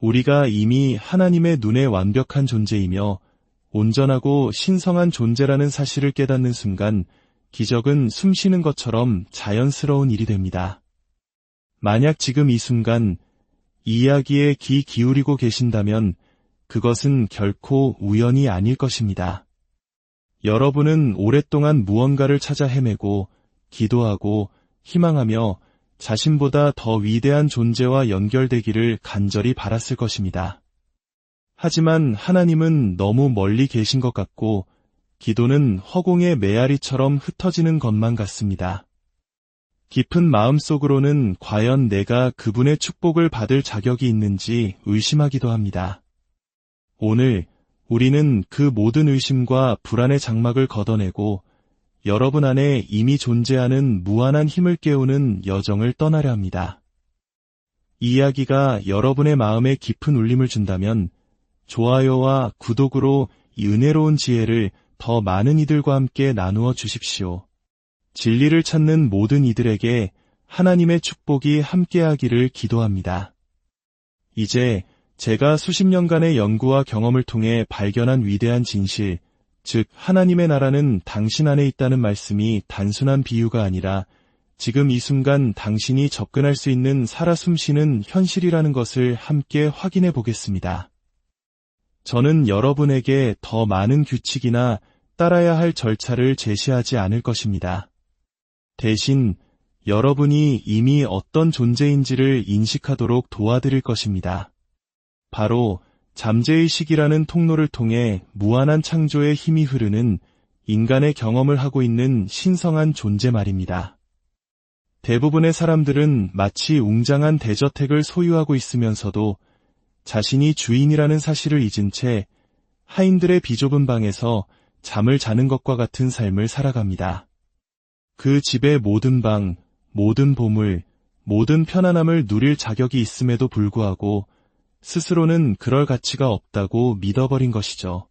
우리가 이미 하나님의 눈에 완벽한 존재이며 온전하고 신성한 존재라는 사실을 깨닫는 순간 기적은 숨쉬는 것처럼 자연스러운 일이 됩니다. 만약 지금 이 순간 이 이야기에 귀 기울이고 계신다면 그것은 결코 우연이 아닐 것입니다. 여러분은 오랫동안 무언가를 찾아 헤매고 기도하고 희망하며 자신보다 더 위대한 존재와 연결되기를 간절히 바랐을 것입니다. 하지만 하나님은 너무 멀리 계신 것 같고 기도는 허공의 메아리처럼 흩어지는 것만 같습니다. 깊은 마음속으로는 과연 내가 그분의 축복을 받을 자격이 있는지 의심하기도 합니다. 오늘 우리는 그 모든 의심과 불안의 장막을 걷어내고 여러분 안에 이미 존재하는 무한한 힘을 깨우는 여정을 떠나려 합니다. 이 이야기가 여러분의 마음에 깊은 울림을 준다면 좋아요와 구독으로 이 은혜로운 지혜를 더 많은 이들과 함께 나누어 주십시오. 진리를 찾는 모든 이들에게 하나님의 축복이 함께하기를 기도합니다. 이제 제가 수십 년간의 연구와 경험을 통해 발견한 위대한 진실, 즉 하나님의 나라는 당신 안에 있다는 말씀이 단순한 비유가 아니라 지금 이 순간 당신이 접근할 수 있는 살아 숨쉬는 현실이라는 것을 함께 확인해 보겠습니다. 저는 여러분에게 더 많은 규칙이나 따라야 할 절차를 제시하지 않을 것입니다. 대신 여러분이 이미 어떤 존재인지를 인식하도록 도와드릴 것입니다. 바로 잠재의식이라는 통로를 통해 무한한 창조의 힘이 흐르는 인간의 경험을 하고 있는 신성한 존재 말입니다. 대부분의 사람들은 마치 웅장한 대저택을 소유하고 있으면서도 자신이 주인이라는 사실을 잊은 채 하인들의 비좁은 방에서 잠을 자는 것과 같은 삶을 살아갑니다. 그 집의 모든 방, 모든 보물, 모든 편안함을 누릴 자격이 있음에도 불구하고 스스로는 그럴 가치가 없다고 믿어버린 것이죠.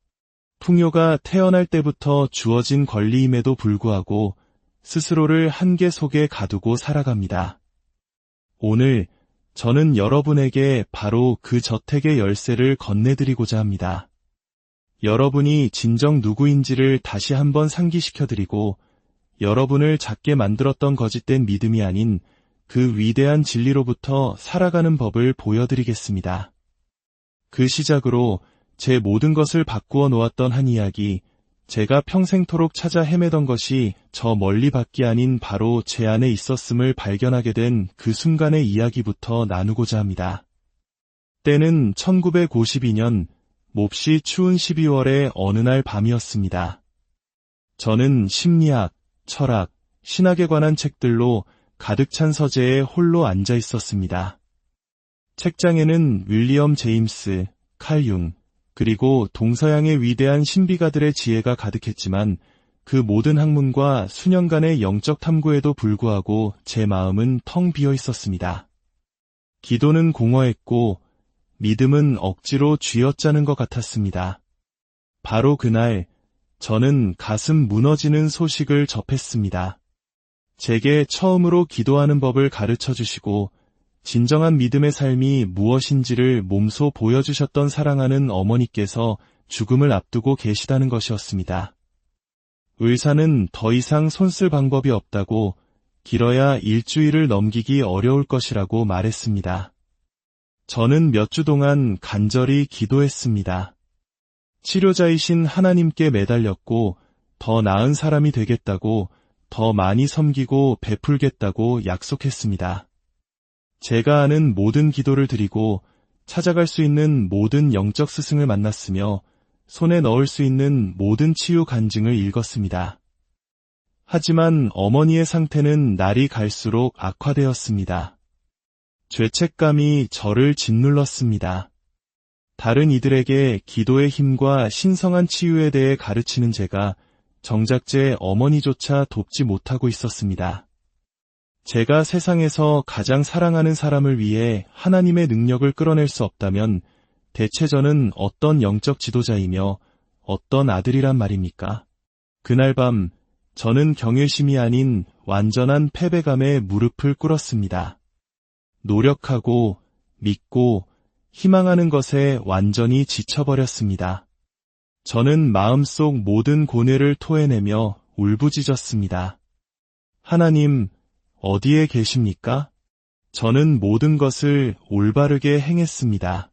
풍요가 태어날 때부터 주어진 권리임에도 불구하고 스스로를 한계 속에 가두고 살아갑니다. 오늘 저는 여러분에게 바로 그 저택의 열쇠를 건네드리고자 합니다. 여러분이 진정 누구인지를 다시 한번 상기시켜드리고 여러분을 작게 만들었던 거짓된 믿음이 아닌 그 위대한 진리로부터 살아가는 법을 보여드리겠습니다. 그 시작으로 제 모든 것을 바꾸어 놓았던 한 이야기, 제가 평생토록 찾아 헤매던 것이 저 멀리 밖이 아닌 바로 제 안에 있었음을 발견하게 된 그 순간의 이야기부터 나누고자 합니다. 때는 1952년 몹시 추운 12월의 어느 날 밤이었습니다. 저는 심리학, 철학, 신학에 관한 책들로 가득 찬 서재에 홀로 앉아 있었습니다. 책장에는 윌리엄 제임스, 칼 융, 그리고 동서양의 위대한 신비가들의 지혜가 가득했지만 그 모든 학문과 수년간의 영적 탐구에도 불구하고 제 마음은 텅 비어 있었습니다. 기도는 공허했고 믿음은 억지로 쥐어짜는 것 같았습니다. 바로 그날 저는 가슴 무너지는 소식을 접했습니다. 제게 처음으로 기도하는 법을 가르쳐 주시고 진정한 믿음의 삶이 무엇인지를 몸소 보여주셨던 사랑하는 어머니께서 죽음을 앞두고 계시다는 것이었습니다. 의사는 더 이상 손쓸 방법이 없다고 길어야 일주일을 넘기기 어려울 것이라고 말했습니다. 저는 몇 주 동안 간절히 기도했습니다. 치료자이신 하나님께 매달렸고 더 나은 사람이 되겠다고 더 많이 섬기고 베풀겠다고 약속했습니다. 제가 아는 모든 기도를 드리고 찾아갈 수 있는 모든 영적 스승을 만났으며 손에 넣을 수 있는 모든 치유 간증을 읽었습니다. 하지만 어머니의 상태는 날이 갈수록 악화되었습니다. 죄책감이 저를 짓눌렀습니다. 다른 이들에게 기도의 힘과 신성한 치유에 대해 가르치는 제가 정작 제 어머니조차 돕지 못하고 있었습니다. 제가 세상에서 가장 사랑하는 사람을 위해 하나님의 능력을 끌어낼 수 없다면 대체 저는 어떤 영적 지도자이며 어떤 아들이란 말입니까? 그날 밤 저는 경외심이 아닌 완전한 패배감에 무릎을 꿇었습니다. 노력하고 믿고 희망하는 것에 완전히 지쳐버렸습니다. 저는 마음속 모든 고뇌를 토해내며 울부짖었습니다. 하나님, 어디에 계십니까? 저는 모든 것을 올바르게 행했습니다.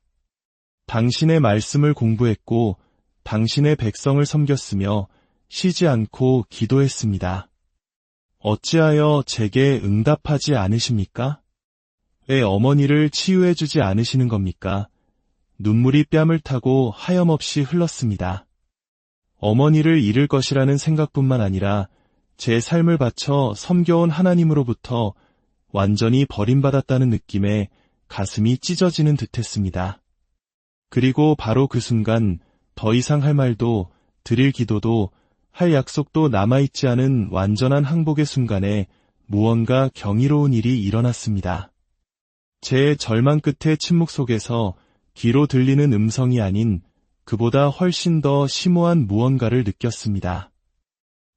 당신의 말씀을 공부했고 당신의 백성을 섬겼으며 쉬지 않고 기도했습니다. 어찌하여 제게 응답하지 않으십니까? 왜 어머니를 치유해주지 않으시는 겁니까? 눈물이 뺨을 타고 하염없이 흘렀습니다. 어머니를 잃을 것이라는 생각뿐만 아니라 제 삶을 바쳐 섬겨온 하나님으로부터 완전히 버림받았다는 느낌에 가슴이 찢어지는 듯했습니다. 그리고 바로 그 순간 더 이상 할 말도 드릴 기도도 할 약속도 남아있지 않은 완전한 항복의 순간에 무언가 경이로운 일이 일어났습니다. 제 절망 끝의 침묵 속에서 귀로 들리는 음성이 아닌 그보다 훨씬 더 심오한 무언가를 느꼈습니다.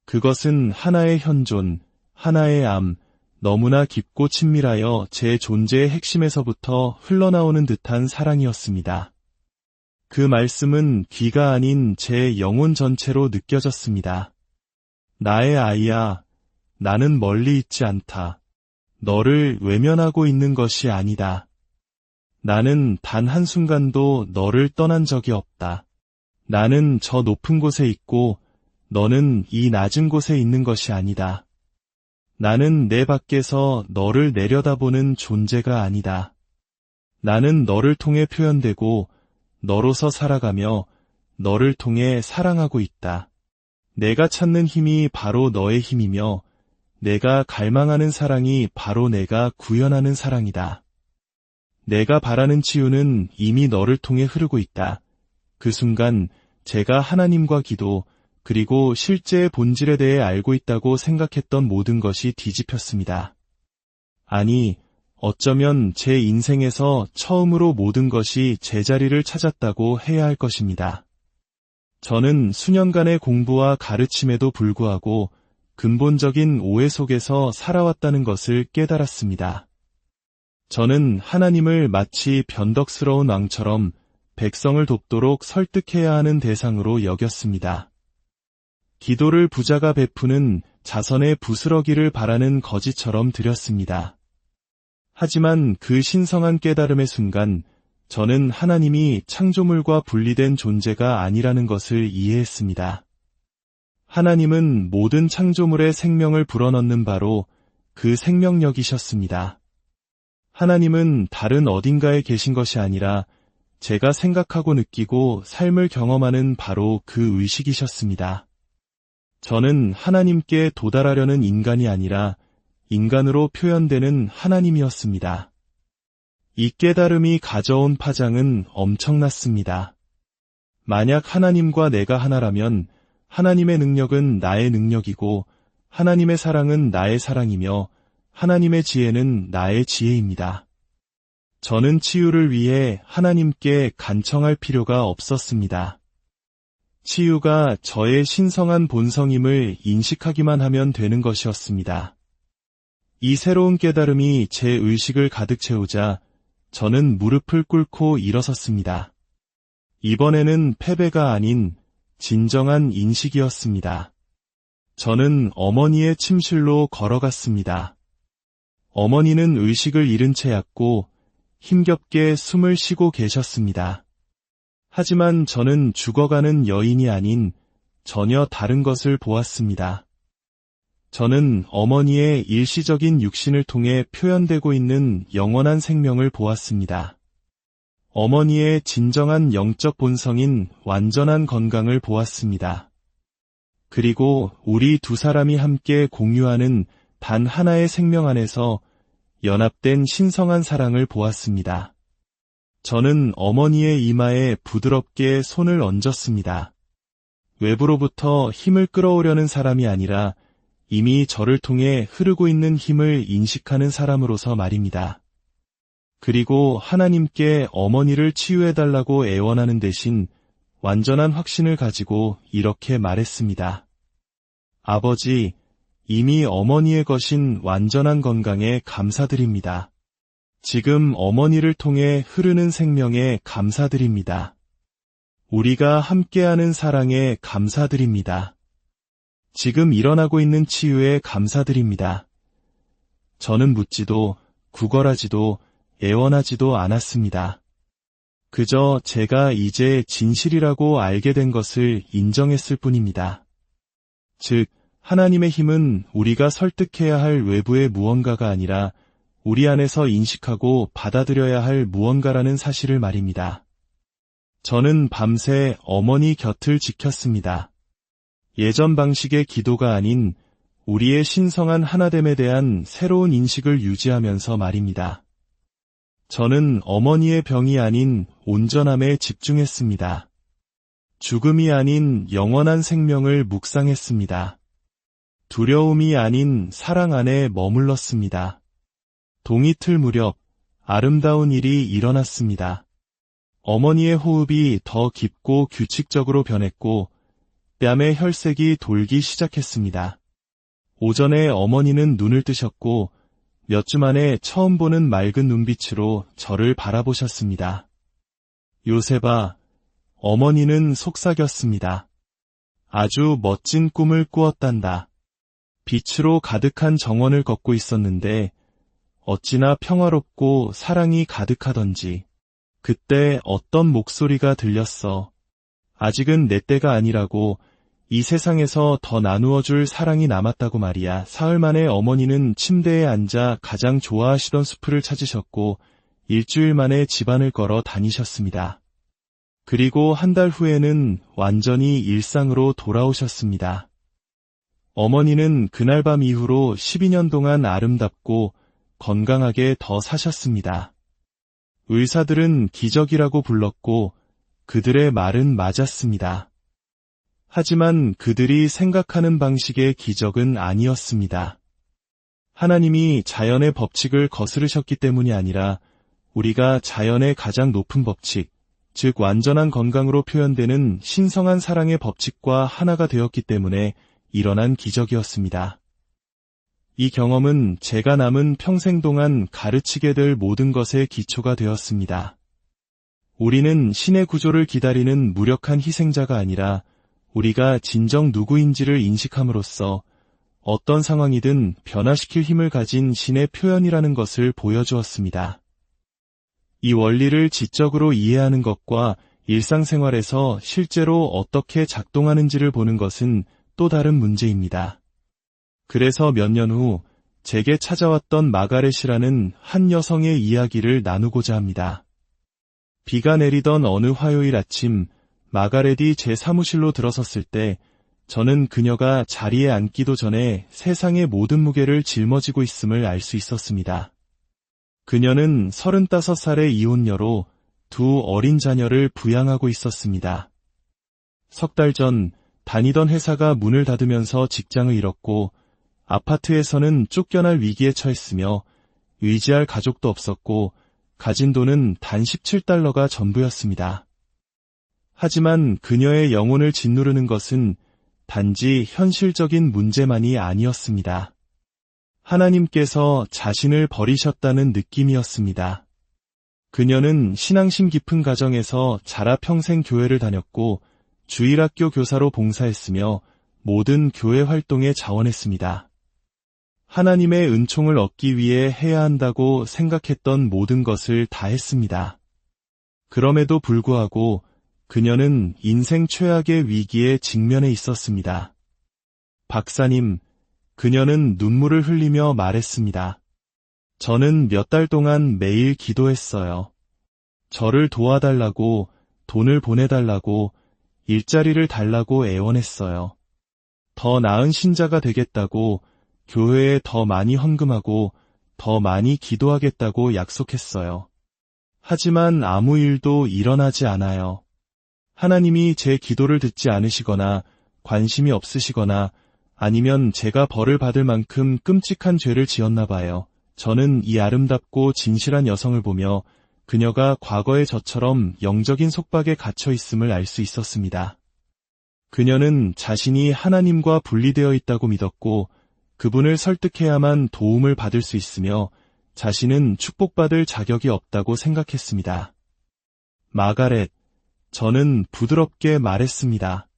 그것은 하나의 현존, 하나의 암, 너무나 깊고 친밀하여 제 존재의 핵심에서부터 흘러나오는 듯한 사랑이었습니다. 그 말씀은 귀가 아닌 제 영혼 전체로 느껴졌습니다. 나의 아이야, 나는 멀리 있지 않다. 너를 외면하고 있는 것이 아니다. 나는 단 한순간도 너를 떠난 적이 없다. 나는 저 높은 곳에 있고 너는 이 낮은 곳에 있는 것이 아니다. 나는 내 밖에서 너를 내려다보는 존재가 아니다. 나는 너를 통해 표현되고 너로서 살아가며 너를 통해 사랑하고 있다. 내가 찾는 힘이 바로 너의 힘이며 내가 갈망하는 사랑이 바로 내가 구현하는 사랑이다. 내가 바라는 치유는 이미 너를 통해 흐르고 있다. 그 순간 제가 하나님과 기도 그리고 실제의 본질에 대해 알고 있다고 생각했던 모든 것이 뒤집혔습니다. 아니, 어쩌면 제 인생에서 처음으로 모든 것이 제자리를 찾았다고 해야 할 것입니다. 저는 수년간의 공부와 가르침에도 불구하고 근본적인 오해 속에서 살아왔다는 것을 깨달았습니다. 저는 하나님을 마치 변덕스러운 왕처럼 백성을 돕도록 설득해야 하는 대상으로 여겼습니다. 기도를 부자가 베푸는 자선의 부스러기를 바라는 거지처럼 드렸습니다. 하지만 그 신성한 깨달음의 순간 저는 하나님이 창조물과 분리된 존재가 아니라는 것을 이해했습니다. 하나님은 모든 창조물의 생명을 불어넣는 바로 그 생명력이셨습니다. 하나님은 다른 어딘가에 계신 것이 아니라 제가 생각하고 느끼고 삶을 경험하는 바로 그 의식이셨습니다. 저는 하나님께 도달하려는 인간이 아니라 인간으로 표현되는 하나님이었습니다. 이 깨달음이 가져온 파장은 엄청났습니다. 만약 하나님과 내가 하나라면 하나님의 능력은 나의 능력이고 하나님의 사랑은 나의 사랑이며 하나님의 지혜는 나의 지혜입니다. 저는 치유를 위해 하나님께 간청할 필요가 없었습니다. 치유가 저의 신성한 본성임을 인식하기만 하면 되는 것이었습니다. 이 새로운 깨달음이 제 의식을 가득 채우자 저는 무릎을 꿇고 일어섰습니다. 이번에는 패배가 아닌 진정한 인식이었습니다. 저는 어머니의 침실로 걸어갔습니다. 어머니는 의식을 잃은 채였고 힘겹게 숨을 쉬고 계셨습니다. 하지만 저는 죽어가는 여인이 아닌 전혀 다른 것을 보았습니다. 저는 어머니의 일시적인 육신을 통해 표현되고 있는 영원한 생명을 보았습니다. 어머니의 진정한 영적 본성인 완전한 건강을 보았습니다. 그리고 우리 두 사람이 함께 공유하는 단 하나의 생명 안에서 연합된 신성한 사랑을 보았습니다. 저는 어머니의 이마에 부드럽게 손을 얹었습니다. 외부로부터 힘을 끌어오려는 사람이 아니라 이미 저를 통해 흐르고 있는 힘을 인식하는 사람으로서 말입니다. 그리고 하나님께 어머니를 치유해달라고 애원하는 대신 완전한 확신을 가지고 이렇게 말했습니다. 아버지, 이미 어머니의 것인 완전한 건강에 감사드립니다. 지금 어머니를 통해 흐르는 생명에 감사드립니다. 우리가 함께하는 사랑에 감사드립니다. 지금 일어나고 있는 치유에 감사드립니다. 저는 묻지도 구걸하지도 애원하지도 않았습니다. 그저 제가 이제 진실이라고 알게 된 것을 인정했을 뿐입니다. 즉, 하나님의 힘은 우리가 설득해야 할 외부의 무언가가 아니라 우리 안에서 인식하고 받아들여야 할 무언가라는 사실을 말입니다. 저는 밤새 어머니 곁을 지켰습니다. 예전 방식의 기도가 아닌 우리의 신성한 하나됨에 대한 새로운 인식을 유지하면서 말입니다. 저는 어머니의 병이 아닌 온전함에 집중했습니다. 죽음이 아닌 영원한 생명을 묵상했습니다. 두려움이 아닌 사랑 안에 머물렀습니다. 동이틀 무렵 아름다운 일이 일어났습니다. 어머니의 호흡이 더 깊고 규칙적으로 변했고 뺨에 혈색이 돌기 시작했습니다. 오전에 어머니는 눈을 뜨셨고 몇 주 만에 처음 보는 맑은 눈빛으로 저를 바라보셨습니다. 요셉아, 어머니는 속삭였습니다. 아주 멋진 꿈을 꾸었단다. 빛으로 가득한 정원을 걷고 있었는데 어찌나 평화롭고 사랑이 가득하던지. 그때 어떤 목소리가 들렸어. 아직은 내 때가 아니라고, 이 세상에서 더 나누어줄 사랑이 남았다고 말이야. 사흘 만에 어머니는 침대에 앉아 가장 좋아하시던 수프를 찾으셨고 일주일 만에 집안을 걸어 다니셨습니다. 그리고 한 달 후에는 완전히 일상으로 돌아오셨습니다. 어머니는 그날 밤 이후로 12년 동안 아름답고 건강하게 더 사셨습니다. 의사들은 기적이라고 불렀고 그들의 말은 맞았습니다. 하지만 그들이 생각하는 방식의 기적은 아니었습니다. 하나님이 자연의 법칙을 거스르셨기 때문이 아니라 우리가 자연의 가장 높은 법칙, 즉 완전한 건강으로 표현되는 신성한 사랑의 법칙과 하나가 되었기 때문에 일어난 기적이었습니다. 이 경험은 제가 남은 평생 동안 가르치게 될 모든 것의 기초가 되었습니다. 우리는 신의 구조를 기다리는 무력한 희생자가 아니라 우리가 진정 누구인지를 인식함으로써 어떤 상황이든 변화시킬 힘을 가진 신의 표현이라는 것을 보여주었습니다. 이 원리를 지적으로 이해하는 것과 일상생활에서 실제로 어떻게 작동하는지를 보는 것은 또 다른 문제입니다. 그래서 몇 년 후 제게 찾아왔던 마가렛이라는 한 여성의 이야기를 나누고자 합니다. 비가 내리던 어느 화요일 아침, 마가렛이 제 사무실로 들어섰을 때 저는 그녀가 자리에 앉기도 전에 세상의 모든 무게를 짊어지고 있음을 알 수 있었습니다. 그녀는 35살의 이혼녀로 두 어린 자녀를 부양하고 있었습니다. 석 달 전 다니던 회사가 문을 닫으면서 직장을 잃었고 아파트에서는 쫓겨날 위기에 처했으며 의지할 가족도 없었고 가진 돈은 단 17달러가 전부였습니다. 하지만 그녀의 영혼을 짓누르는 것은 단지 현실적인 문제만이 아니었습니다. 하나님께서 자신을 버리셨다는 느낌이었습니다. 그녀는 신앙심 깊은 가정에서 자라 평생 교회를 다녔고 주일학교 교사로 봉사했으며 모든 교회 활동에 자원했습니다. 하나님의 은총을 얻기 위해 해야 한다고 생각했던 모든 것을 다 했습니다. 그럼에도 불구하고 그녀는 인생 최악의 위기에 직면해 있었습니다. 박사님, 그녀는 눈물을 흘리며 말했습니다. 저는 몇 달 동안 매일 기도했어요. 저를 도와달라고, 돈을 보내달라고, 일자리를 달라고 애원했어요. 더 나은 신자가 되겠다고, 교회에 더 많이 헌금하고, 더 많이 기도하겠다고 약속했어요. 하지만 아무 일도 일어나지 않아요. 하나님이 제 기도를 듣지 않으시거나 관심이 없으시거나 아니면 제가 벌을 받을 만큼 끔찍한 죄를 지었나 봐요. 저는 이 아름답고 진실한 여성을 보며 그녀가 과거의 저처럼 영적인 속박에 갇혀 있음을 알 수 있었습니다. 그녀는 자신이 하나님과 분리되어 있다고 믿었고 그분을 설득해야만 도움을 받을 수 있으며 자신은 축복받을 자격이 없다고 생각했습니다. 마가렛, 저는 부드럽게 말했습니다.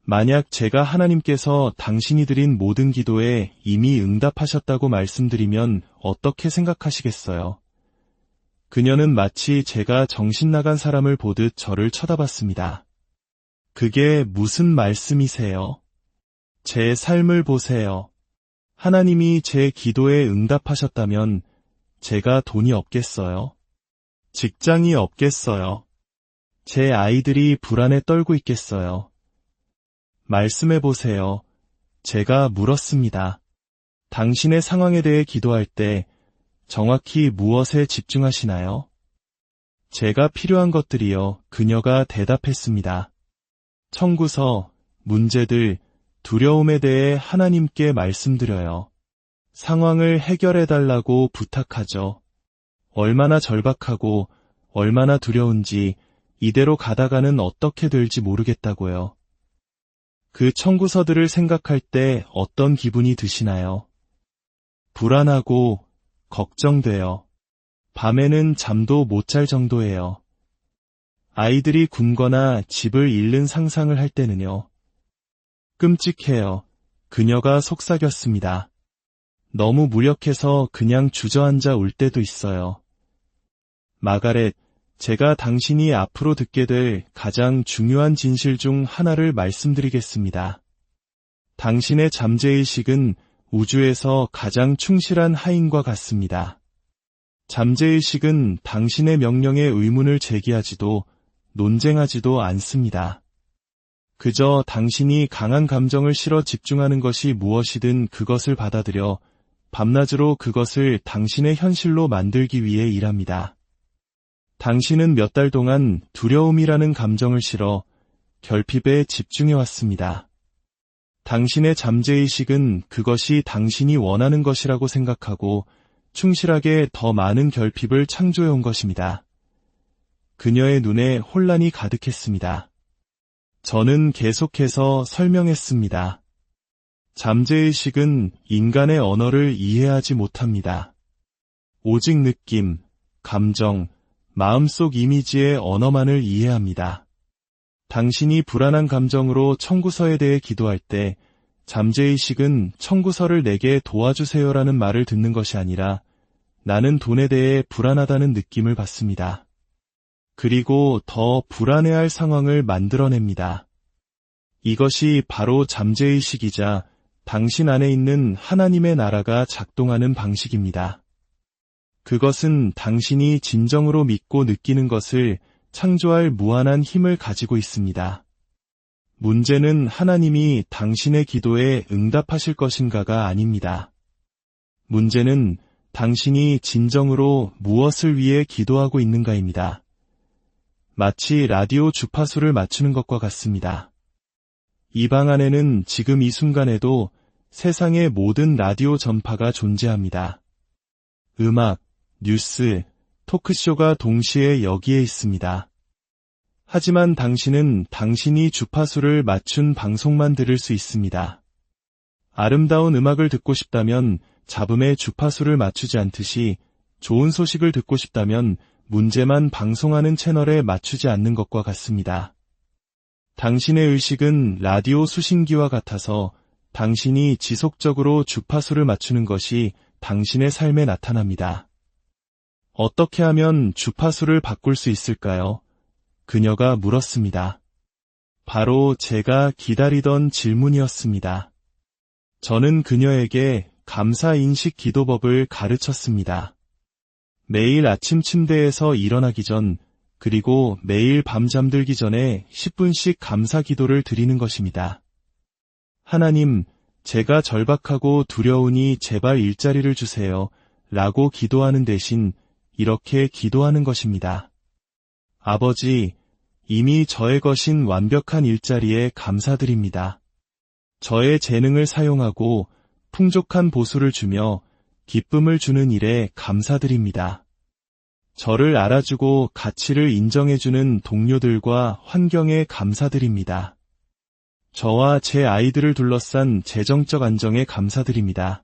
만약 제가 하나님께서 당신이 드린 모든 기도에 이미 응답하셨다고 말씀드리면 어떻게 생각하시겠어요? 그녀는 마치 제가 정신 나간 사람을 보듯 저를 쳐다봤습니다. 그게 무슨 말씀이세요? 제 삶을 보세요. 하나님이 제 기도에 응답하셨다면 제가 돈이 없겠어요? 직장이 없겠어요? 제 아이들이 불안에 떨고 있겠어요? 말씀해보세요. 제가 물었습니다. 당신의 상황에 대해 기도할 때 정확히 무엇에 집중하시나요? 제가 필요한 것들이요. 그녀가 대답했습니다. 청구서, 문제들, 두려움에 대해 하나님께 말씀드려요. 상황을 해결해달라고 부탁하죠. 얼마나 절박하고 얼마나 두려운지 이대로 가다가는 어떻게 될지 모르겠다고요. 그 청구서들을 생각할 때 어떤 기분이 드시나요? 불안하고 걱정돼요. 밤에는 잠도 못 잘 정도예요. 아이들이 굶거나 집을 잃는 상상을 할 때는요. 끔찍해요. 그녀가 속삭였습니다. 너무 무력해서 그냥 주저앉아 울 때도 있어요. 마가렛, 제가 당신이 앞으로 듣게 될 가장 중요한 진실 중 하나를 말씀드리겠습니다. 당신의 잠재의식은 우주에서 가장 충실한 하인과 같습니다. 잠재의식은 당신의 명령에 의문을 제기하지도 논쟁하지도 않습니다. 그저 당신이 강한 감정을 실어 집중하는 것이 무엇이든 그것을 받아들여 밤낮으로 그것을 당신의 현실로 만들기 위해 일합니다. 당신은 몇 달 동안 두려움이라는 감정을 실어 결핍에 집중해왔습니다. 당신의 잠재의식은 그것이 당신이 원하는 것이라고 생각하고 충실하게 더 많은 결핍을 창조해온 것입니다. 그녀의 눈에 혼란이 가득했습니다. 저는 계속해서 설명했습니다. 잠재의식은 인간의 언어를 이해하지 못합니다. 오직 느낌, 감정, 마음속 이미지의 언어만을 이해합니다. 당신이 불안한 감정으로 청구서에 대해 기도할 때 잠재의식은 청구서를 내게 도와주세요라는 말을 듣는 것이 아니라 나는 돈에 대해 불안하다는 느낌을 받습니다. 그리고 더 불안해할 상황을 만들어냅니다. 이것이 바로 잠재의식이자 당신 안에 있는 하나님의 나라가 작동하는 방식입니다. 그것은 당신이 진정으로 믿고 느끼는 것을 창조할 무한한 힘을 가지고 있습니다. 문제는 하나님이 당신의 기도에 응답하실 것인가가 아닙니다. 문제는 당신이 진정으로 무엇을 위해 기도하고 있는가입니다. 마치 라디오 주파수를 맞추는 것과 같습니다. 이 방 안에는 지금 이 순간에도 세상의 모든 라디오 전파가 존재합니다. 음악, 뉴스, 토크쇼가 동시에 여기에 있습니다. 하지만 당신은 당신이 주파수를 맞춘 방송만 들을 수 있습니다. 아름다운 음악을 듣고 싶다면 잡음의 주파수를 맞추지 않듯이 좋은 소식을 듣고 싶다면 문제만 방송하는 채널에 맞추지 않는 것과 같습니다. 당신의 의식은 라디오 수신기와 같아서 당신이 지속적으로 주파수를 맞추는 것이 당신의 삶에 나타납니다. 어떻게 하면 주파수를 바꿀 수 있을까요? 그녀가 물었습니다. 바로 제가 기다리던 질문이었습니다. 저는 그녀에게 감사인식 기도법을 가르쳤습니다. 매일 아침 침대에서 일어나기 전, 그리고 매일 밤 잠들기 전에 10분씩 감사 기도를 드리는 것입니다. 하나님, 제가 절박하고 두려우니 제발 일자리를 주세요. 라고 기도하는 대신 이렇게 기도하는 것입니다. 아버지, 이미 저의 것인 완벽한 일자리에 감사드립니다. 저의 재능을 사용하고 풍족한 보수를 주며 기쁨을 주는 일에 감사드립니다. 저를 알아주고 가치를 인정해주는 동료들과 환경에 감사드립니다. 저와 제 아이들을 둘러싼 재정적 안정에 감사드립니다.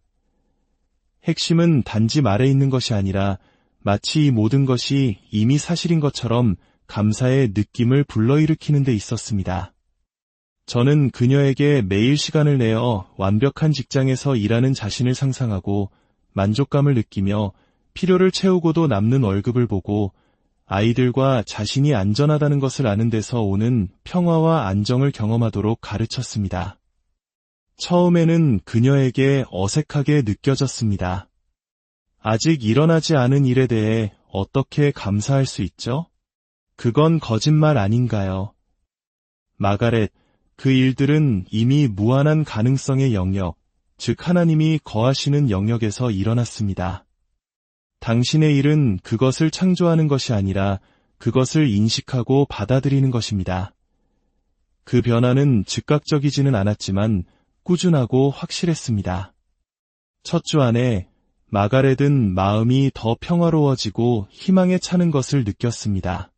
핵심은 단지 말에 있는 것이 아니라 마치 이 모든 것이 이미 사실인 것처럼 감사의 느낌을 불러일으키는 데 있었습니다. 저는 그녀에게 매일 시간을 내어 완벽한 직장에서 일하는 자신을 상상하고 만족감을 느끼며 필요를 채우고도 남는 월급을 보고 아이들과 자신이 안전하다는 것을 아는 데서 오는 평화와 안정을 경험하도록 가르쳤습니다. 처음에는 그녀에게 어색하게 느껴졌습니다. 아직 일어나지 않은 일에 대해 어떻게 감사할 수 있죠? 그건 거짓말 아닌가요? 마가렛, 그 일들은 이미 무한한 가능성의 영역, 즉 하나님이 거하시는 영역에서 일어났습니다. 당신의 일은 그것을 창조하는 것이 아니라 그것을 인식하고 받아들이는 것입니다. 그 변화는 즉각적이지는 않았지만 꾸준하고 확실했습니다. 첫 주 안에 마가렛은 마음이 더 평화로워지고 희망에 차는 것을 느꼈습니다.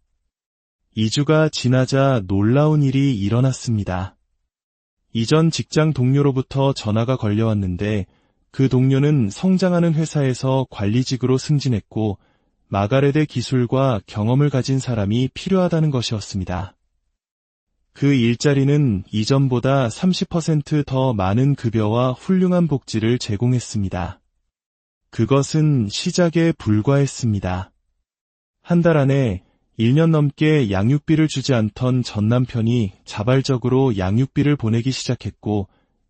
2주가 지나자 놀라운 일이 일어났습니다. 이전 직장 동료로부터 전화가 걸려왔는데 그 동료는 성장하는 회사에서 관리직으로 승진했고 마가렛의 기술과 경험을 가진 사람이 필요하다는 것이었습니다. 그 일자리는 이전보다 30% 더 많은 급여와 훌륭한 복지를 제공했습니다. 그것은 시작에 불과했습니다. 한 달 안에 1년 넘게 양육비를 주지 않던 전 남편이 자발적으로 양육비를 보내기 시작했고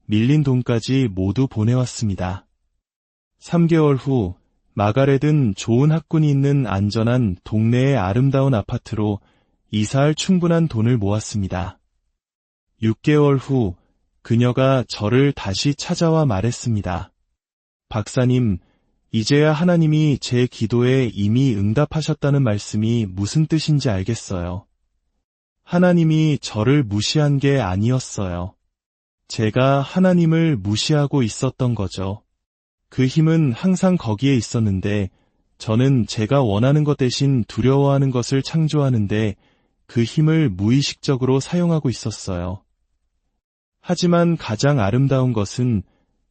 밀린 돈까지 모두 보내왔습니다. 3개월 후 마가렛은 좋은 학군이 있는 안전한 동네의 아름다운 아파트로 이사할 충분한 돈을 모았습니다. 6개월 후 그녀가 저를 다시 찾아와 말했습니다. 박사님, 이제야 하나님이 제 기도에 이미 응답하셨다는 말씀이 무슨 뜻인지 알겠어요. 하나님이 저를 무시한 게 아니었어요. 제가 하나님을 무시하고 있었던 거죠. 그 힘은 항상 거기에 있었는데 저는 제가 원하는 것 대신 두려워하는 것을 창조하는데 그 힘을 무의식적으로 사용하고 있었어요. 하지만 가장 아름다운 것은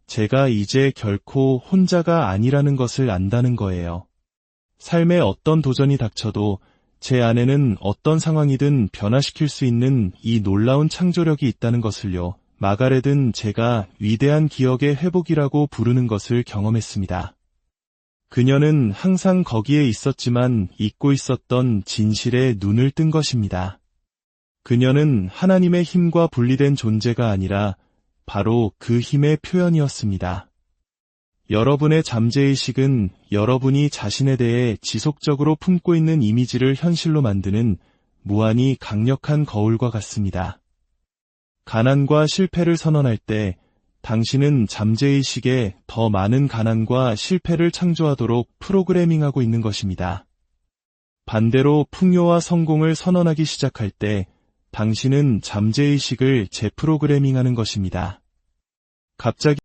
제가 이제 결코 혼자가 아니라는 것을 안다는 거예요. 삶에 어떤 도전이 닥쳐도 제 안에는 어떤 상황이든 변화시킬 수 있는 이 놀라운 창조력이 있다는 것을요. 마가렛은 제가 위대한 기억의 회복이라고 부르는 것을 경험했습니다. 그녀는 항상 거기에 있었지만 잊고 있었던 진실에 눈을 뜬 것입니다. 그녀는 하나님의 힘과 분리된 존재가 아니라 바로 그 힘의 표현이었습니다. 여러분의 잠재의식은 여러분이 자신에 대해 지속적으로 품고 있는 이미지를 현실로 만드는 무한히 강력한 거울과 같습니다. 가난과 실패를 선언할 때 당신은 잠재의식에 더 많은 가난과 실패를 창조하도록 프로그래밍하고 있는 것입니다. 반대로 풍요와 성공을 선언하기 시작할 때 당신은 잠재의식을 재프로그래밍하는 것입니다. 갑자기